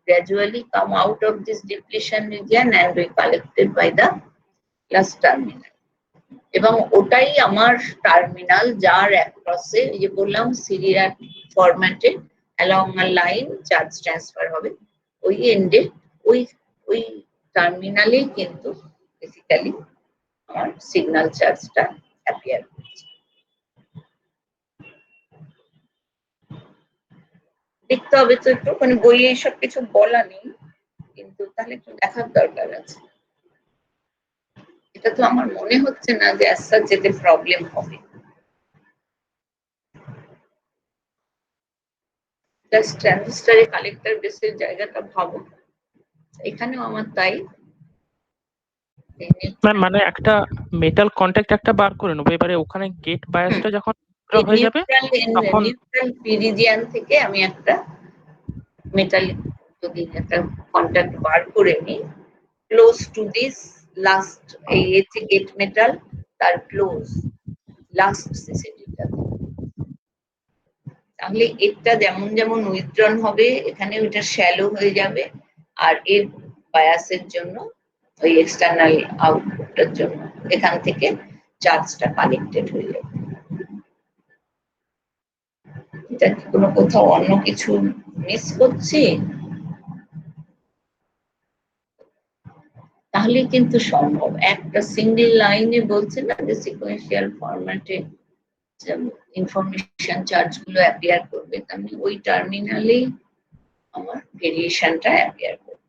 gradually come out of this depletion region and be collected by the last terminal. এবং ওটাই আমার টার্মিনাল, যার অ্যাক্রসে যে বললাম সিরিয়াল ফরম্যাটে অ্যালং আ লাইন চার্জ ট্রান্সফার হবে, ওই এন্ডে ওই টার্মিনালেই কিন্তু বেসিক্যালি আমার সিগন্যাল চার্জটা অ্যাপিয়ার করছে। দেখতে হবে তো একটু, মানে বইয়ে এইসব কিছু বলা নেই, কিন্তু তাহলে একটু দেখার দরকার আছে। এটা তো আমার মনে হচ্ছে না যে আসার যেতে প্রবলেম হবে। জাস্ট ট্রানজিস্টরে কালেক্টর বেসের জায়গাটা ভাবো, এখানেও আমার তাই। ম্যাম মানে একটা মেটাল কন্ট্যাক্ট একটা বার করে নেবো, এবারে ওখানে গেট বায়াসটা যখন হয়ে যাবে তখন নিউট্রাল রিজিয়ন থেকে আমি একটা মেটালিক যদি একটা কন্ট্যাক্ট বার করে নিই ক্লোজ টু দিস লাস্ট, এই হচ্ছে গেট মেটাল, তার ক্লোজ লাস্ট সিসিটিটা, তাহলে এটা যেমন যেমন উইথড্রন হবে এখানে ওইটা শ্যালো হয়ে যাবে, আর এর বায়াসের জন্য ওই এক্সটার্নাল আউটপুটটার জন্য এখান থেকে চার্জটা কানেক্টেড হয়ে যাবে। এটা কি কোনো কোথাও অন্য কিছু মিস করছি? তাহলে কিন্তু সম্ভব, একটা সিঙ্গেল লাইনে বলছে না যে সিকোয়েন্সিয়াল ফরম্যাটে ইনফরমেশন চার্জ গুলো অ্যাপিয়ার করবে, তার মানে ওই টার্মিনালেই আমার ভেরিয়েশনটা অ্যাপিয়ার করবে।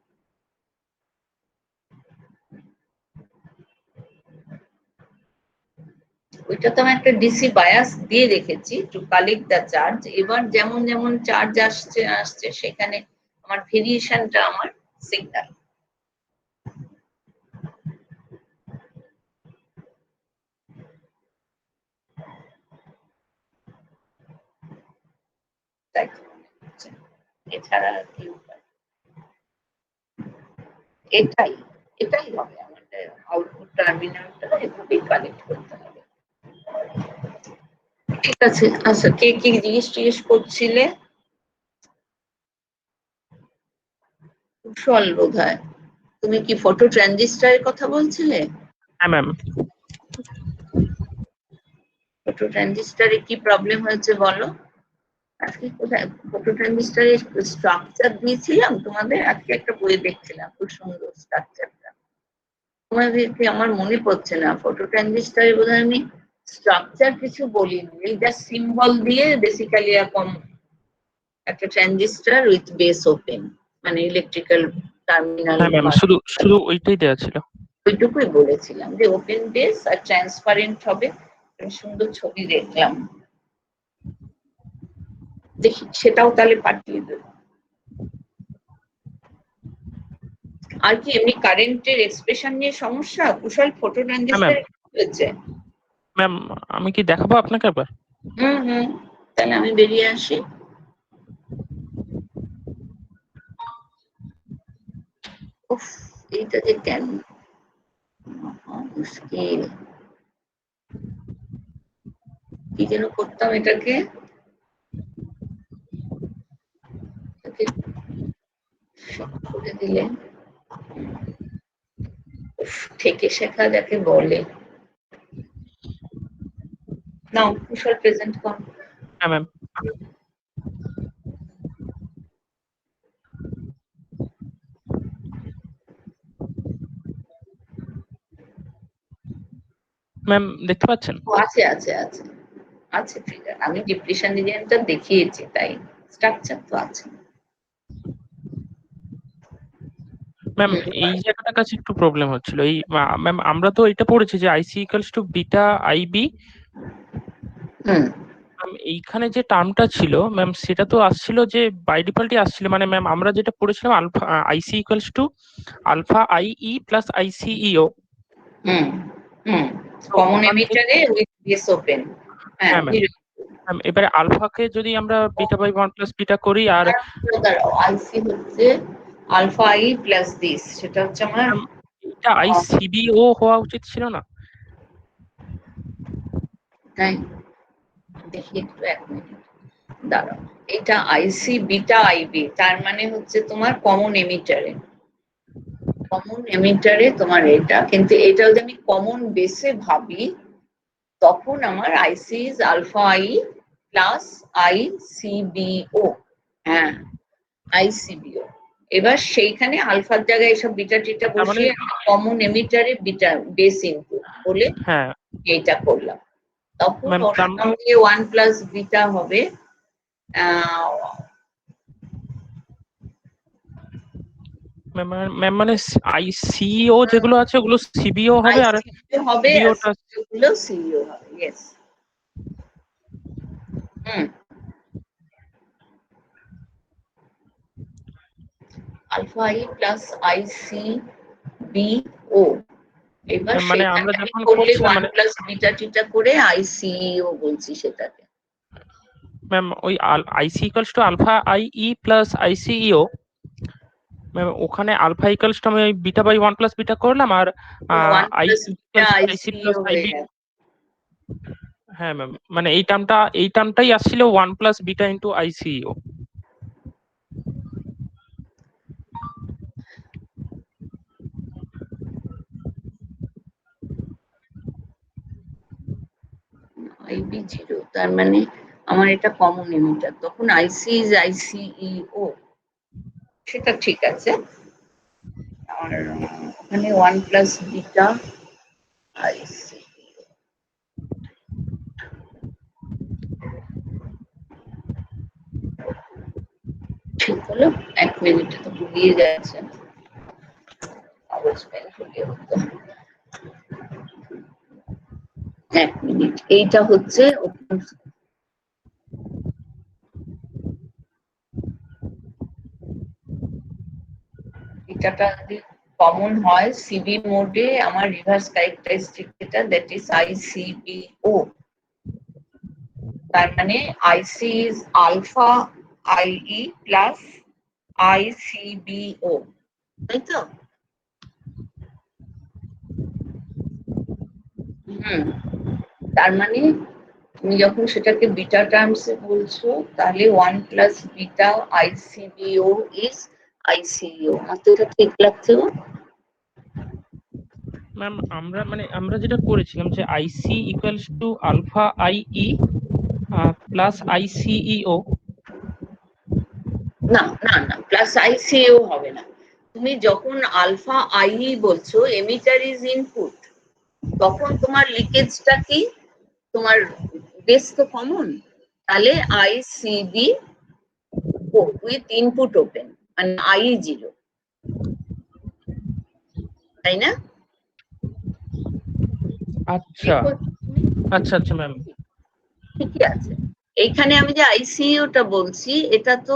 ওইটা তো আমি একটা ডিসি বায়াস দিয়ে রেখেছি টু কালেক্ট দ্য চার্জ। এবার যেমন যেমন চার্জ আসছে সেখানে আমার ভেরিয়েশনটা আমার সিগন্যাল। এছাড়া কি উপায়? এটাই হবে আমাদের আউটপুট টার্মিনালটা, এভাবেই কানেক্ট করতে হবে। ঠিক আছে, আচ্ছা কে কি জিজ্ঞেস করছিলে? কুশল বোধহয়, তুমি কি ফটো ট্রানজিস্টরের কথা বলছিলে? হ্যাঁ ম্যাম। ফটো ট্রানজিস্টরে কি প্রবলেম হয়েছে বলো? আজকে কোথায় ফটো ট্রানজিস্টরের স্ট্রাকচার দিয়েছিলাম তোমাদের, আজকে একটা বই দেখছিলাম, খুব সুন্দর স্ট্রাকচারটা। তোমাদেরকে আমার মনে পড়ছে না, ফটো ট্রানজিস্টরে বোধহয় আমি স্ট্রাকচার কিছু বলিনি, এই জাস্ট সিম্বল দিয়ে বেসিক্যালি এরকম একটা ট্রানজিস্টর উইথ বেস ওপেন, মানে ইলেকট্রিক্যাল টার্মিনাল, হ্যাঁ ম্যাম, শুধু ওইটাই দেওয়া ছিল। ওইটুকুই বলেছিলাম যে ওপেন বেস আর ট্রান্সপারেন্ট হবে। সুন্দর ছবি দেখলাম, দেখি সেটাও তাহলে পাঠিয়ে দেবো। আর কি এমনি কারেন্টের এক্সপ্রেশন নিয়ে সমস্যা? কুশল ফটো ট্রানজিস্টর হয়েছে? ম্যাম আমি কি দেখাবো আপনাকে আবার? হুম, তাহলে আমি বেরিয়ে আসি। উফ, এইটা যে কেন মুশকিল, কি যেন করতাম এটাকে করে দিলে। থেকে শেখা যাকে বলে। নাও কুশল প্রেজেন্ট কর। হ্যাঁ ম্যাম। ম্যাম দেখতে পাচ্ছেন? আছে ফিগার, আমি ডিপ্রেশন রিজিয়নটা দেখিয়েছি, তাই স্ট্রাকচার তো আছে। ম্যাম এই জায়গাটার কাছে একটু প্রবলেম হচ্ছিল। এই ম্যাম আমরা তো এটা পড়েছি যে IC equals two beta IB. এইখানে যে টার্মটা ছিল ম্যাম সেটা তো আসছিল যে বাই ডিফল্টই আসছিল, মানে ম্যাম আমরা যেটা পড়েছিলাম alpha IC equals to alpha IE plus ICEO. Common এমিটারে উইথ বেস ওপেন। হ্যাঁ ম্যাম, এবারে আলফাকে যদি আমরা বিটা বাই 1 প্লাস বিটা করি আর আইসি হচ্ছে আলফা আই প্লাস দিস, সেটা হচ্ছে আমার এটা আইসিবিও হওয়া উচিত ছিল না? তাই দেখি একটু, 1 মিনিট দাঁড়াও। এটা আইসি বিটা আইবি, তার মানে হচ্ছে তোমার কমন এমিটারে তোমার এটা, কিন্তু এটা যদি আমি কমন বেসে ভাবি তখন আমার IC is alpha I plus I CBO. হ্যাঁ, আইসিবিও। এবার সেইখানে আলফার জায়গায় এসব বিটা টিটা তার মানে বসিয়ে কমন এমিটারে বিটা বেস ইনপুট বলে হ্যাঁ এইটা করলাম। তখন ম্যাম, ওর সঙ্গে 1 প্লাস বিটা হবে ম্যাম মানে আইসিও যেগুলো আছে ওগুলো সিবিও হবে, আর আইসিবিও হবে, আর সিবিওটা সিবিও সিইও হবে। Yes. Hmm, alpha I plus ICBO. এবার মানে আমরা সেখানে আমি যখন করলে করছিলাম 1 মানে প্লাস বিটা টিটা করে আইসিইও বলছি সেটাকে। ম্যাম ওই IC equals to alpha I E plus ICEO, ma'am ওখানে আলফা ইকুয়ালস টু আমি ওই বিটা বাই 1 প্লাস বিটা করলাম, আর 1 I plus beta equals to IC plus ICEO হয়ে আইবি। গেছে। হ্যাঁ ম্যাম, মানে এই টার্মটাই আসছিল 1 প্লাস বিটা ইন্টু আইসিইও। আইবি 0, তার মানে আমার এটা কমন এমিটার, তখন আইসি ইজ আইসিইও, সেটা ঠিক আছে। আর ওখানে 1 প্লাস বিটা আইসি ঠিক হলো। 1 মিনিটে তো ঘুরিয়ে যাচ্ছে, কাগজ পেন হলে হতো। 1 মিনিট, এইটা হচ্ছে এটাটা যদি কমন হয় সিবি মোডে, আমার রিভার্স ক্যারেক্টারিস্টিক এটা, দ্যাট ইজ আইসিবিও। তার মানে আইসি ইজ আলফা আইই প্লাস আইসিবিও, তাই তো? হুম, তার মানে তুমি যখন সেটাকে বিটা টার্মসে বলছো তাহলে 1 প্লাস বিটা আইসিবিও ইজ আইসিইও। আমার তো এটা ঠিক লাগছে গো। ম্যাম আমরা যেটা করেছিলাম যে IC equals to alpha I E plus ICEO. না না না, প্লাস আইসিইও হবে না। তুমি যখন আলফা আইই বলছো, এমিটার ইজ ইনপুট, তখন তোমার লিকেজটা কি? তোমার বেস তো কমন, তাহলে আইসিবি উইথ ইনপুট ওপেন, মানে আই 0, তাই না? আচ্ছা দেখো, আচ্ছা আচ্ছা ম্যাম। ঠিকই আছে। এইখানে আমি যে আইসিইওটা বলছি, এটা তো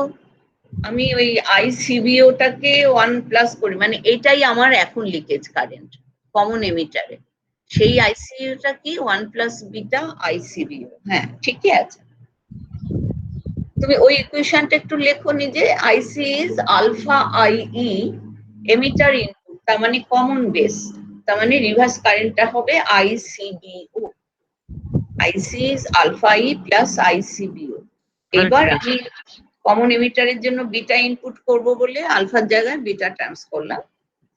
আমি ওই আইসিবিওটাকে 1 প্লাস করি, মানে এটাই আমার এখন লিকেজ কারেন্ট কমন এমিটারে। সেই আইসিইওটা কি 1 প্লাস বিটা আইসিবিও। হ্যাঁ, ঠিকই আছে। তুমি ওই ইকুয়েশনটা একটু লেখো নিজে। IC is alpha IE emitter input, তার মানে কমন বেস, তার মানে রিভার্স কারেন্টটা হবে ICBO. IC is alpha E plus ICBO. এবার আমি কমন এমিটারের জন্য বিটা ইনপুট করব বলে আলফার জায়গায় বিটা টার্মস করলাম।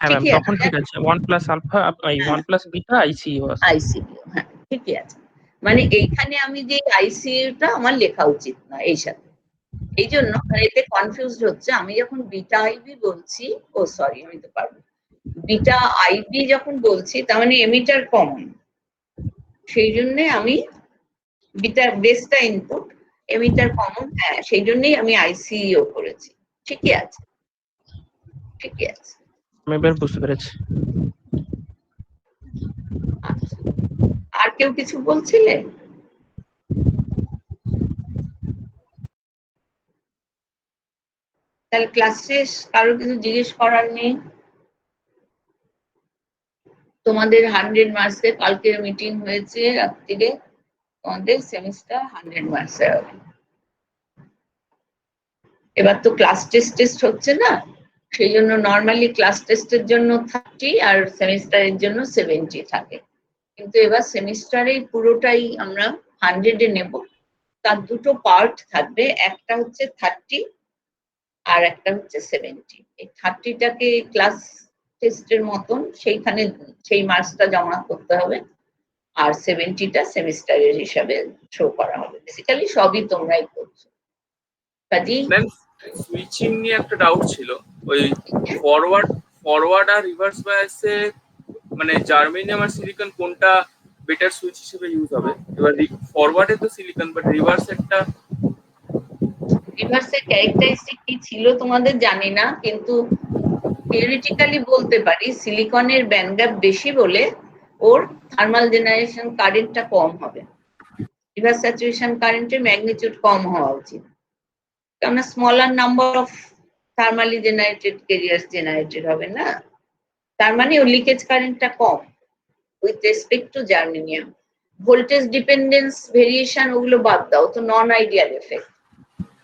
হ্যাঁ ম্যাম, ঠিকই তখন আছে। ঠিক আছে 1 প্লাস আলফা এই 1 প্লাস বিটা আইসিইও আছে। আইসিবিও, হ্যাঁ ঠিকই আছে। মানে এইখানে আমি যে আইসিইউটা আমার লেখা উচিত না এই সাথে, এই জন্য এতে কনফিউজড হচ্ছে। আমি যখন বিটা আইবি বলছি, ও সরি আমি তো পারবো, বিটা আইবি যখন বলছি তার মানে এমিটার কমন, সেই জন্য আমি বিটা বেসটা ইনপুট, এমিটার কমন, হ্যাঁ সেই জন্যই আমি আইসিইও করেছি। ঠিকই আছে, ঠিকই আছে। আমি এবার বুঝতে পেরেছি। আচ্ছা, আর কেউ কিছু বলছিলে? তাহলে ক্লাস শেষ, কারো কিছু জিজ্ঞেস করার নেই? তোমাদের 100 মার্কসের কালকে মিটিং হয়েছে রাত্রিরে, তোমাদের সেমিস্টার 100 মার্কসের হবে। এবার তো ক্লাস টেস্ট হচ্ছে না, সেই জন্য নর্মালি ক্লাস টেস্টের জন্য 30 আর সেমিস্টারের জন্য 70 থাকে, কিন্তু এবার সেমিস্টারে পুরোটাই আমরা 100-এ নেব। তার দুটো পার্ট থাকবে, একটা হচ্ছে 30 আর একটা হচ্ছে 70। এই 30টাকে ক্লাস টেস্টের মতন সেইখানে সেই মার্কসটা জমা করতে হবে, আর 70টা সেমিস্টারের হিসাবে শো করা হবে। বেসিক্যালি সবই তোমরাই করছো। কাজেই ম্যাম সুইচিং নিয়ে একটা ডাউট ছিল, ওই ফরওয়ার্ড আর রিভার্স বায়াসে মানে জার্মেনিয়াম আর সিলিকন কোনটা বেটার সুইচ হিসেবে ইউজ হবে? এবার ফরওয়ার্ডে তো সিলিকন, বাট রিভার্স একটা রিভার্সের ক্যারেক্টারিস্টিক কি ছিল তোমাদের জানি না, কিন্তু থিওরিটিক্যালি বলতে পারি সিলিকনের ব্যান্ড গ্যাপ বেশি বলে ওর থার্মাল জেনারেশন কারেন্টটা কম হবে, রিভার্স স্যাচুরেশন কারেন্টের ম্যাগনিটিউড কম হওয়া উচিত, কেননা smaller number of thermally generated carriers generated হবে না, তার মানে ওর লিকেজ কারেন্টটা কম with respect to germanium. Voltage dependence variation ওগুলো বাদ দাও, তো নন আইডিয়াল এফেক্ট।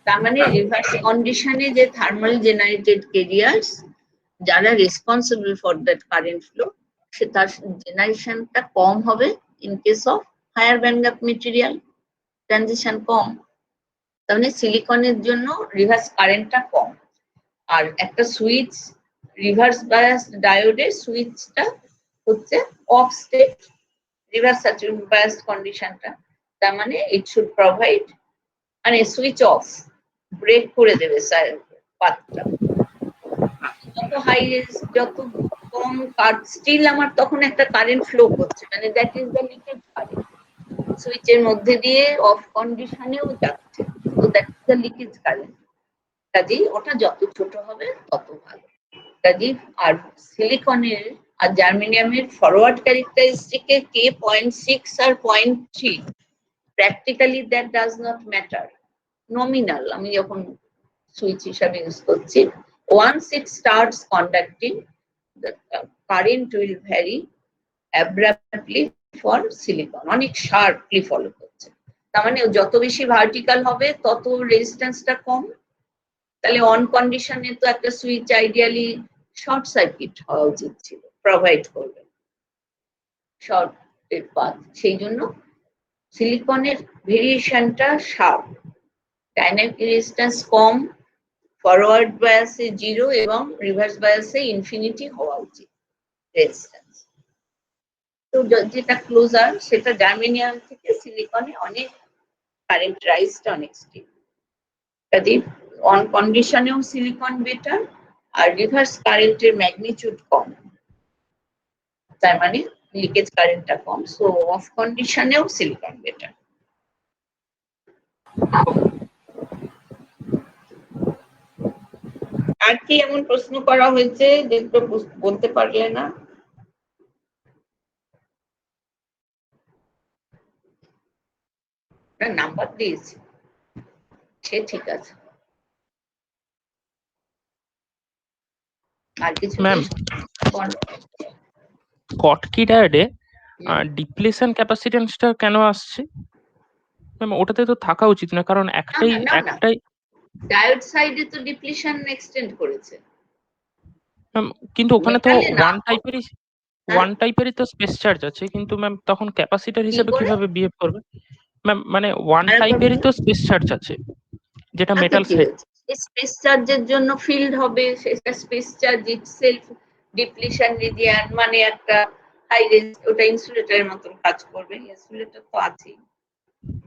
তার মানে রিভার্স কন্ডিশনে যে থার্মাল জেনারেটেড ক্যারিয়ার্স যারা responsible for that current flow, সে তার জেনারেশনটা কম হবে in case of higher band gap material, transition কম। তার মানে সিলিকনের জন্য রিভার্স কারেন্টটা কম। আর একটা সুইচ রিভার্স বায়াস ডায়োডের সুইচটা হচ্ছে off state reverse saturation bias কন্ডিশনটা, তার মানে ইট শুড প্রোভাইড মানে সুইচ অফ ব্রেক করে দেবে পাতটা, যত হাই যত কম কাট স্টিল আমার তখন একটা কারেন্ট ফ্লো করছে, মানে that is the leakage current, সুইচের মধ্যে দিয়ে অফ কন্ডিশনেও যাচ্ছে, তো that is the leakage current. কাজেই ওটা যত ছোট হবে তত ভালো। কাজেই আর সিলিকনের আর জার্মেনিয়ামের ফরওয়ার্ড ক্যারেক্টারিস্টিকে কে 0.6 আর 0.3 practically that does not matter, nominal আমি যখন সুইচ হিসাবে ইউজ করছি। Once it starts conducting, the current will vary abruptly for silicon, অনেক শার্পলি ফলো করছে। তার মানে যত বেশি ভার্টিক্যাল হবে তত রেজিস্ট্যান্সটা কম, তাহলে অন কন্ডিশনে তো একটা সুইচ আইডিয়ালি শর্ট সার্কিট হওয়া উচিত ছিল, প্রোভাইড করবে শর্ট পাথ, সেই জন্য সিলিকনের ভেরিয়েশনটা শার্প, ডাইনামিক রেজিস্ট্যান্স কম, ফরওয়ার্ড বায়াসে 0 এবং রিভার্স বায়াসে ইনফিনিটি হওয়া উচিত রেজিস্ট্যান্স। তো যেটা ক্লোজার সেটা জার্মেনিয়াম থেকে সিলিকনে অনেক কারেন্ট রাইজটা অনেক স্টিল। কাজেই অন কন্ডিশনেও সিলিকন বেটার, আর রিভার্স কারেন্টের ম্যাগনিটিউড কম, তার মানে লিকেজ কারেন্টটা কম, সো অফ কন্ডিশনেও সিলিকন বেটার। আর কি এমন প্রশ্ন করা হয়েছে যেগুলো বলতে পারলে না? নাম্বার দিয়েছি, সে ঠিক আছে। আর কিছু ম্যাম বলো। স্কটকি ডায়োডে ডিপ্লেশন ক্যাপাসিটেন্সটা কেন আসছে ম্যাম? ওটাতে তো থাকা উচিত না, কারণ একটাই না, না, না। একটাই ডায়োড সাইডে তো ডিপ্লিশন এক্সটেন্ড করেছে। ম্যাম, কিন্তু ওখানে তো মেটালে না, ওয়ান টাইপেরই তো স্পেস চার্জ আছে, কিন্তু ম্যাম তখন ক্যাপাসিটর হিসেবে করে? কিভাবে বিহেভ করবে ম্যাম? মানে ওয়ান আরেকবার টাইপেরই বলো। তো স্পেস চার্জ আছে, যেটা তাতে মেটাল কি সাইড। হয়েছে? স্পেস চার্জের জন্য ফিল্ড হবে, সেটা space charge itself depletion region, মানে একটা হাই রেঞ্জ, ওটা ইনসুলেটরের মতন কাজ করবে, ইনসুলেটর তো আছেই,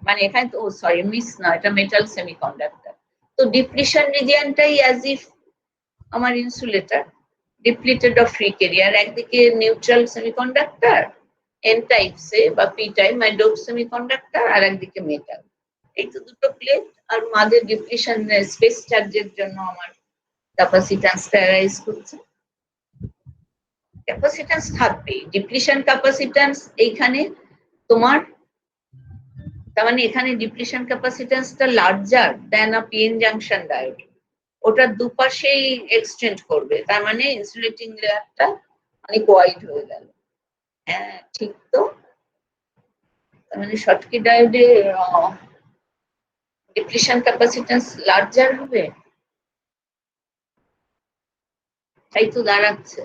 মানে এখানে তো সরি মিস না, এটা মেটাল সেমিকন্ডাক্টর, তো ডিপ্লিশন রিজিয়নটাই অ্যাজ ইফ আমার insulator depleted of free career, একদিকে নিউট্রাল সেমিকন্ডাক্টর এন টাইপসে বা পি টাইপ মানে ডোপ সেমিকন্ডাক্টর, আর একদিকে মেটাল, এই তো দুটো প্লেট, আর মাঝে ডিপ্লিশন স্পেস চার্জের জন্য আমার ক্যাপাসিট্যান্সটা অ্যারাইজ করছে। ক্যাপাসিট্যান্স থাকবে, ডিপ্লিশন ক্যাপাসিট্যান্স এইখানে তোমার, তার মানে এখানে ডিপ্লিশন ক্যাপাসিট্যান্সটা larger than a PN junction diode, ওটার দুপাশেই এক্সটেন্ড করবে, তার মানে ইনসুলেটিং লেয়ারটা অনেক ওয়াইড হয়ে গেল। হ্যাঁ ঠিক তো, তার মানে শর্টকি ডায়োডে ডিপ্লিশন ক্যাপাসিট্যান্স লার্জার হবে। তাই তো দাঁড়াচ্ছে।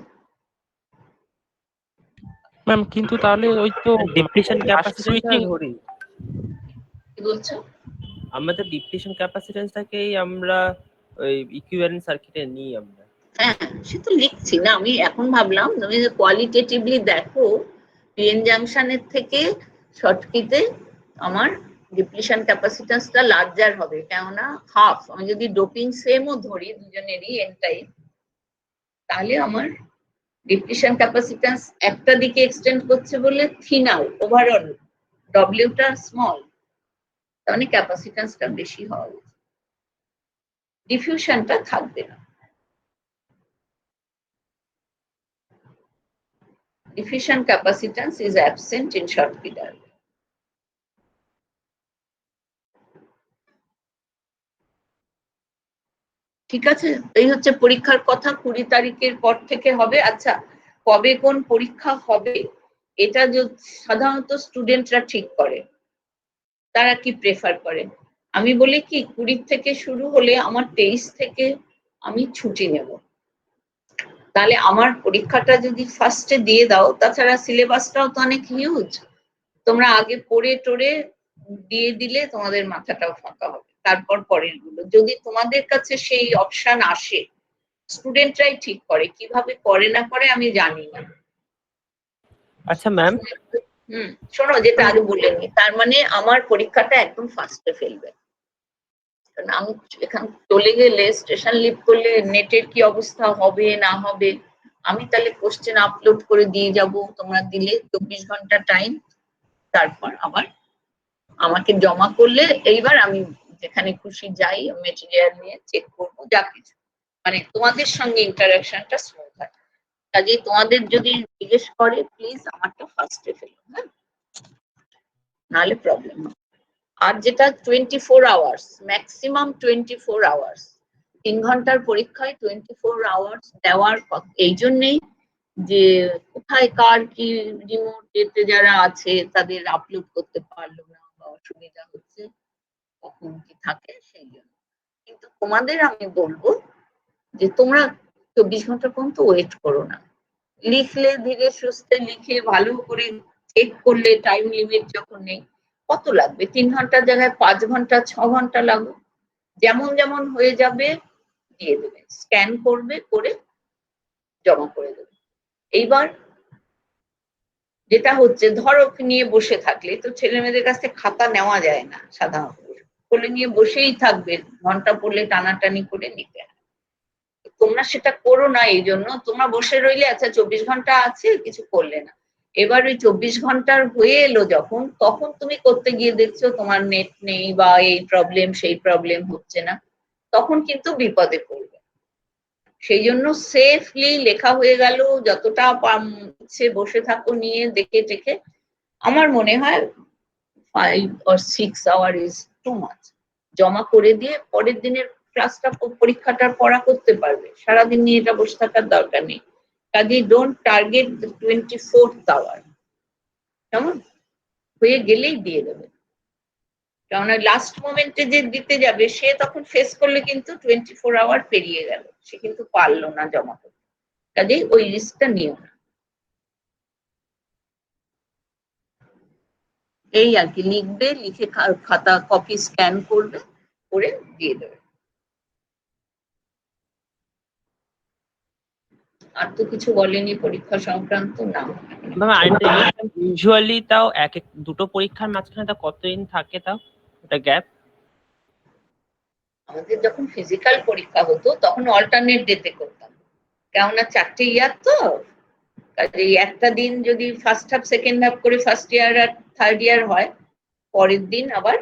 ম্যাম কিন্তু তাহলে ওই তো ডিপ্লিশন ক্যাপাসিট্যান্সটা সুইচিং ধরি, কি বলছো? আমরা তো ডিপ্লিশন ক্যাপাসিট্যান্সটাকেই আমরা ওই ইকুইভ্যালেন্ট সার্কিটে নিই আমরা। হ্যাঁ, সে তো লিখছি না, আমি এখন ভাবলাম তুমি কোয়ালিটেটিভলি দেখো পিএন জাংশনের থেকে শর্টকিতে আমার ডিপ্লিশন ক্যাপাসিট্যান্সটা লার্জার হবে, কেননা হাফ, আমি যদি ডোপিং সেমও ধরি দুজনেরই এন টাইপ, তাহলে আমার ডিপ্লিশন ক্যাপাসিট্যান্স একটা দিকে এক্সটেন্ড করছে বলে থিনার ওভারঅল, ডব্লিউটা স্মল, তার মানে ক্যাপাসিট্যান্সটা বেশি হওয়া উচিত, ডিফিউশনটা থাকবে না। Diffusion capacitance is absent in Schottky diagram. ঠিক আছে, এই হচ্ছে পরীক্ষার কথা, 20 তারিখের পর থেকে হবে। আচ্ছা, কবে কোন পরীক্ষা হবে এটা সাধারণত স্টুডেন্টরা ঠিক করে, তারা কি প্রেফার করে। আমি বলি কি 20 থেকে শুরু হলে আমার 23 থেকে আমি ছুটি নেব, তাহলে আমার পরীক্ষাটা যদি ফার্স্টে দিয়ে দাও, তাছাড়া সিলেবাসটাও তো অনেক হিউজ, তোমরা আগে পড়ে টোরে দিয়ে দিলে তোমাদের মাথাটাও ফাঁকা হবে, তারপর পরের গুলো যদি তোমাদের কাছে সেই অপশন আসে, স্টুডেন্টরাই ঠিক করে, কিভাবে করে না করে আমি জানি না। আচ্ছা ম্যাম, শোনো যেটা আগে বলে নি, তার মানে আমার পরীক্ষাটা একদম ফার্স্টে ফেলবে, কারণ আমি এখান চলে গেলে স্টেশন লিভ করলে নেটের কি অবস্থা হবে না হবে, আমি তাহলে কোশ্চেন আপলোড করে দিয়ে যাব, তোমরা দিলে 24 ঘন্টা টাইম, তারপর আবার আমাকে জমা করলে এইবার আমি যেখানে খুশি যাই, মেটেরিয়াল নিয়ে চেক করবো, যা কিছু মানে তোমাদের সঙ্গে ইন্টারাকশনটা স্মুথ হয়। কাজেই তোমাদের যদি জিজ্ঞেস করে প্লিজ আমারটা ফার্স্টে ফেলো, হ্যাঁ, নাহলে প্রবলেম হবে। আর যেটা 24 আওয়ার্স, ম্যাক্সিমাম 24 আওয়ার্স, 3 ঘন্টার পরীক্ষায় 24 আওয়ার্স দেওয়ার এই জন্যেই যে কোথায় কার কি রিমোট এতে যারা আছে তাদের আপলোড করতে পারলো না বা অসুবিধা হচ্ছে, কখন কি থাকে সেই জন্য। কিন্তু তোমাদের আমি বলবো যে তোমরা 24 ঘন্টা পর্যন্ত ওয়েট করো না, লিখলে ধীরে সুস্থে লিখে ভালো করে চেক করলে, টাইম লিমিট যখন নেই, কত লাগবে 3 ঘন্টার জায়গায় 5 ঘন্টা 6 ঘন্টা লাগবে, যেমন যেমন হয়ে যাবে দিয়ে দেবে, স্ক্যান করবে, করে জমা করে দেবে। এইবার যেটা হচ্ছে ধরো নিয়ে বসে থাকলে তো ছেলে মেয়েদের কাছ থেকে খাতা নেওয়া যায় না, সাধারণত কোলে নিয়ে বসেই থাকবে, ঘন্টা পড়লে টানাটানি করে নিতে হয়, তোমরা সেটা করো না, এই জন্য তোমরা বসে রইলে আচ্ছা 24 ঘন্টা আছে কিছু করলে না, এবার ওই 24 ঘন্টার হয়ে এলো যখন, তখন তুমি করতে গিয়ে দেখছো তোমার নেট নেই বা এই প্রবলেম সেই প্রবলেম হচ্ছে না, তখন কিন্তু বিপদে পড়বে। সেই জন্য সেফলি লেখা হয়ে গেল, যতটা ইচ্ছে বসে থাকো নিয়ে দেখে টেখে, আমার মনে হয় 5 or 6 hours is too much, জমা করে দিয়ে পরের দিনের ক্লাসটা পরীক্ষাটার পড়া করতে পারবে, সারাদিন নিয়ে এটা বসে থাকার দরকার নেই। কাজে ডোন্ট টার্গেট 24th আওয়ার, কেমন হয়ে গেলেই দিয়ে দেবে, কেননা লাস্ট মোমেন্টে যে দিতে যাবে সে তখন ফেস করলে কিন্তু 24 আওয়ার পেরিয়ে গেল, সে কিন্তু পারলো না জমা করতে, কাজেই ওই রিস্কটা নিও না। এই আর কি, লিখবে, লিখে খাতা কপি স্ক্যান করবে, করে দিয়ে দেবে, আর তো কিছু বলেনি পরীক্ষা সংক্রান্ত না। ম্যাম আরেকটা ইউজুয়ালি তাও দুটো পরীক্ষার মাঝখানে তা কতদিন থাকে তাও ওটা গ্যাপ? আমাদের যখন ফিজিক্যাল পরীক্ষা হতো তখন অল্টারনেট ডেতে করতাম, কেননা 4টে ইয়ার তো, কাজে একটা দিন যদি ফার্স্ট হাফ সেকেন্ড হাফ করে ফার্স্ট ইয়ার আর থার্ড ইয়ার হয়, পরের দিন আবার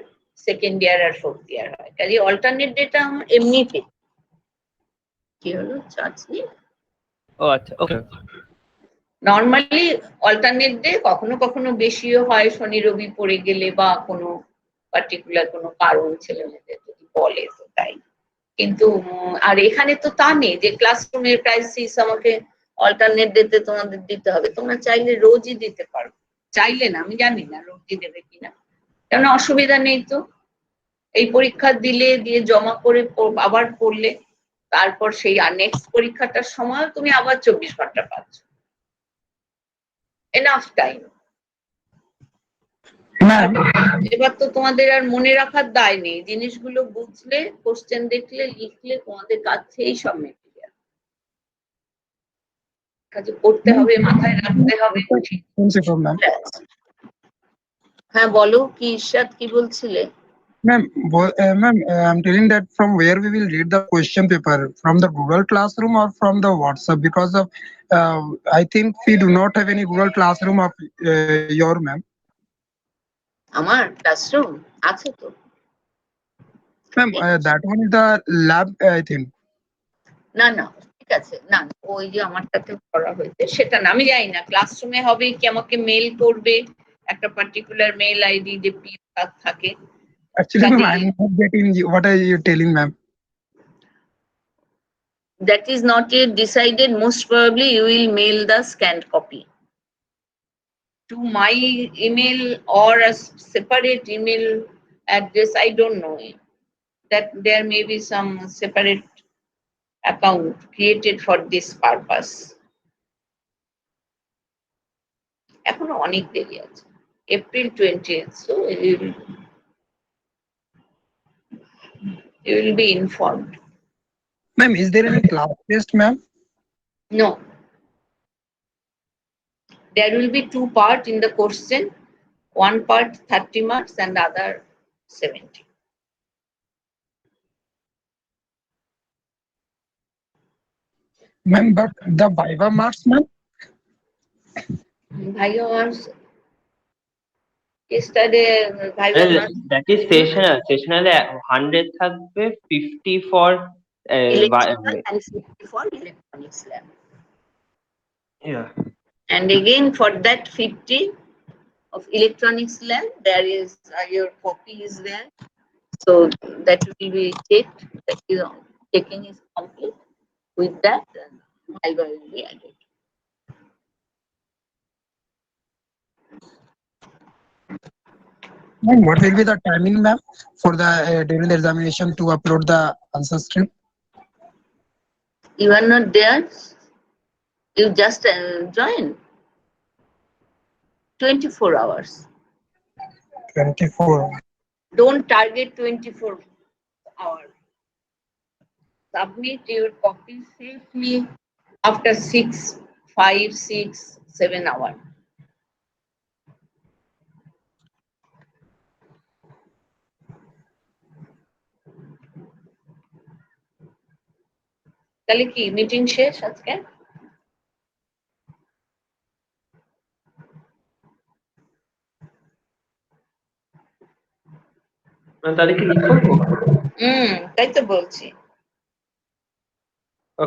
সেকেন্ড ইয়ার আর ফোর্থ ইয়ার হয়, কাজে অল্টারনেট ডেটা এমনিতে কি হলো চার্জ নেই। ও আচ্ছা, ওকে। নর্মালি অল্টারনেট ডে কখনো কখনো বেশিও হয়, শনি রবি পড়ে গেলে বা কোনো পার্টিকুলার কোনো কারণ ছেলে মেয়েদের যদি বলে তো তাই, কিন্তু আর এখানে তো তা নেই যে ক্লাসরুমের ক্রাইসিস আমাকে অল্টারনেট ডেতে তোমাদের দিতে হবে, তোমরা চাইলে রোজই দিতে পারো, চাইলে না, আমি জানি না রোজই দেবে কিনা, কেন অসুবিধা নেই তো, এই পরীক্ষা দিলে দিয়ে জমা করে আবার পড়লে তারপর সেই নেক্সট পরীক্ষাটার সময় তুমি আবার 24 ঘন্টা পাচ্ছ, এনাফ টাইম। ম্যাম এবার তো তোমাদের আর মনে রাখার দায় নেই, জিনিসগুলো বুঝলে, কোশ্চেন দেখলে, লিখলে তোমাদের কাছেই সব মেটেরিয়াল, কাজে করতে হবে, মাথায় রাখতে হবে। ম্যাম হ্যাঁ বলো, কি ঈর্ষাদ কি বলছিলে? Ma'am, ma'am, I'm telling that from where we will read the question paper, from the Google Classroom or from the WhatsApp, because of I think we do not have any Google Classroom of your ma'am. আমার classroom আছে তো। Ma'am, that one is the lab, I think. না না ঠিক আছে, না ওই যে আমারটাতে করা হয়েছে সেটা না, আমি জানি না ক্লাসরুমে হবে কি, আমাকে মেল করবে একটা পার্টিকুলার মেল আইডি যে পিএস থাকে। Actually, ma'am, That I'm not getting what are you telling, ma'am? That is not yet decided. Most probably you will mail the scanned copy to my email or a separate email address. I don't know that there may be some separate account created for this purpose. এখনো অনেক দেরি আছে, April 20th, so you will be informed. Ma'am, is there any class test, ma'am? No, there will be two parts in the question, one part 30 marks and the other 70. Ma'am, but the Viva marks, ma'am? Bhaiya wants yesterday Bhaiya wants that is sessional, সেশনালে 100 থাকবে, 50 for electrical and 50 for electronics lab. And again for that 50 of electronics lab, there is your copy is there, so that will be checked, that is checking is complete. With that, Viva will be added. Ma'am, what will be the timing, ma'am, for the during the examination to upload the answer script? You are not there, you just join. 24 hours. 24. Don't target 24 hours. Submit your copy safely after 6, 5, 6, 7 hours. তাহলে কি meeting শেষ আজকে? তাহলে কি লিখবো? তাই তো বলছি।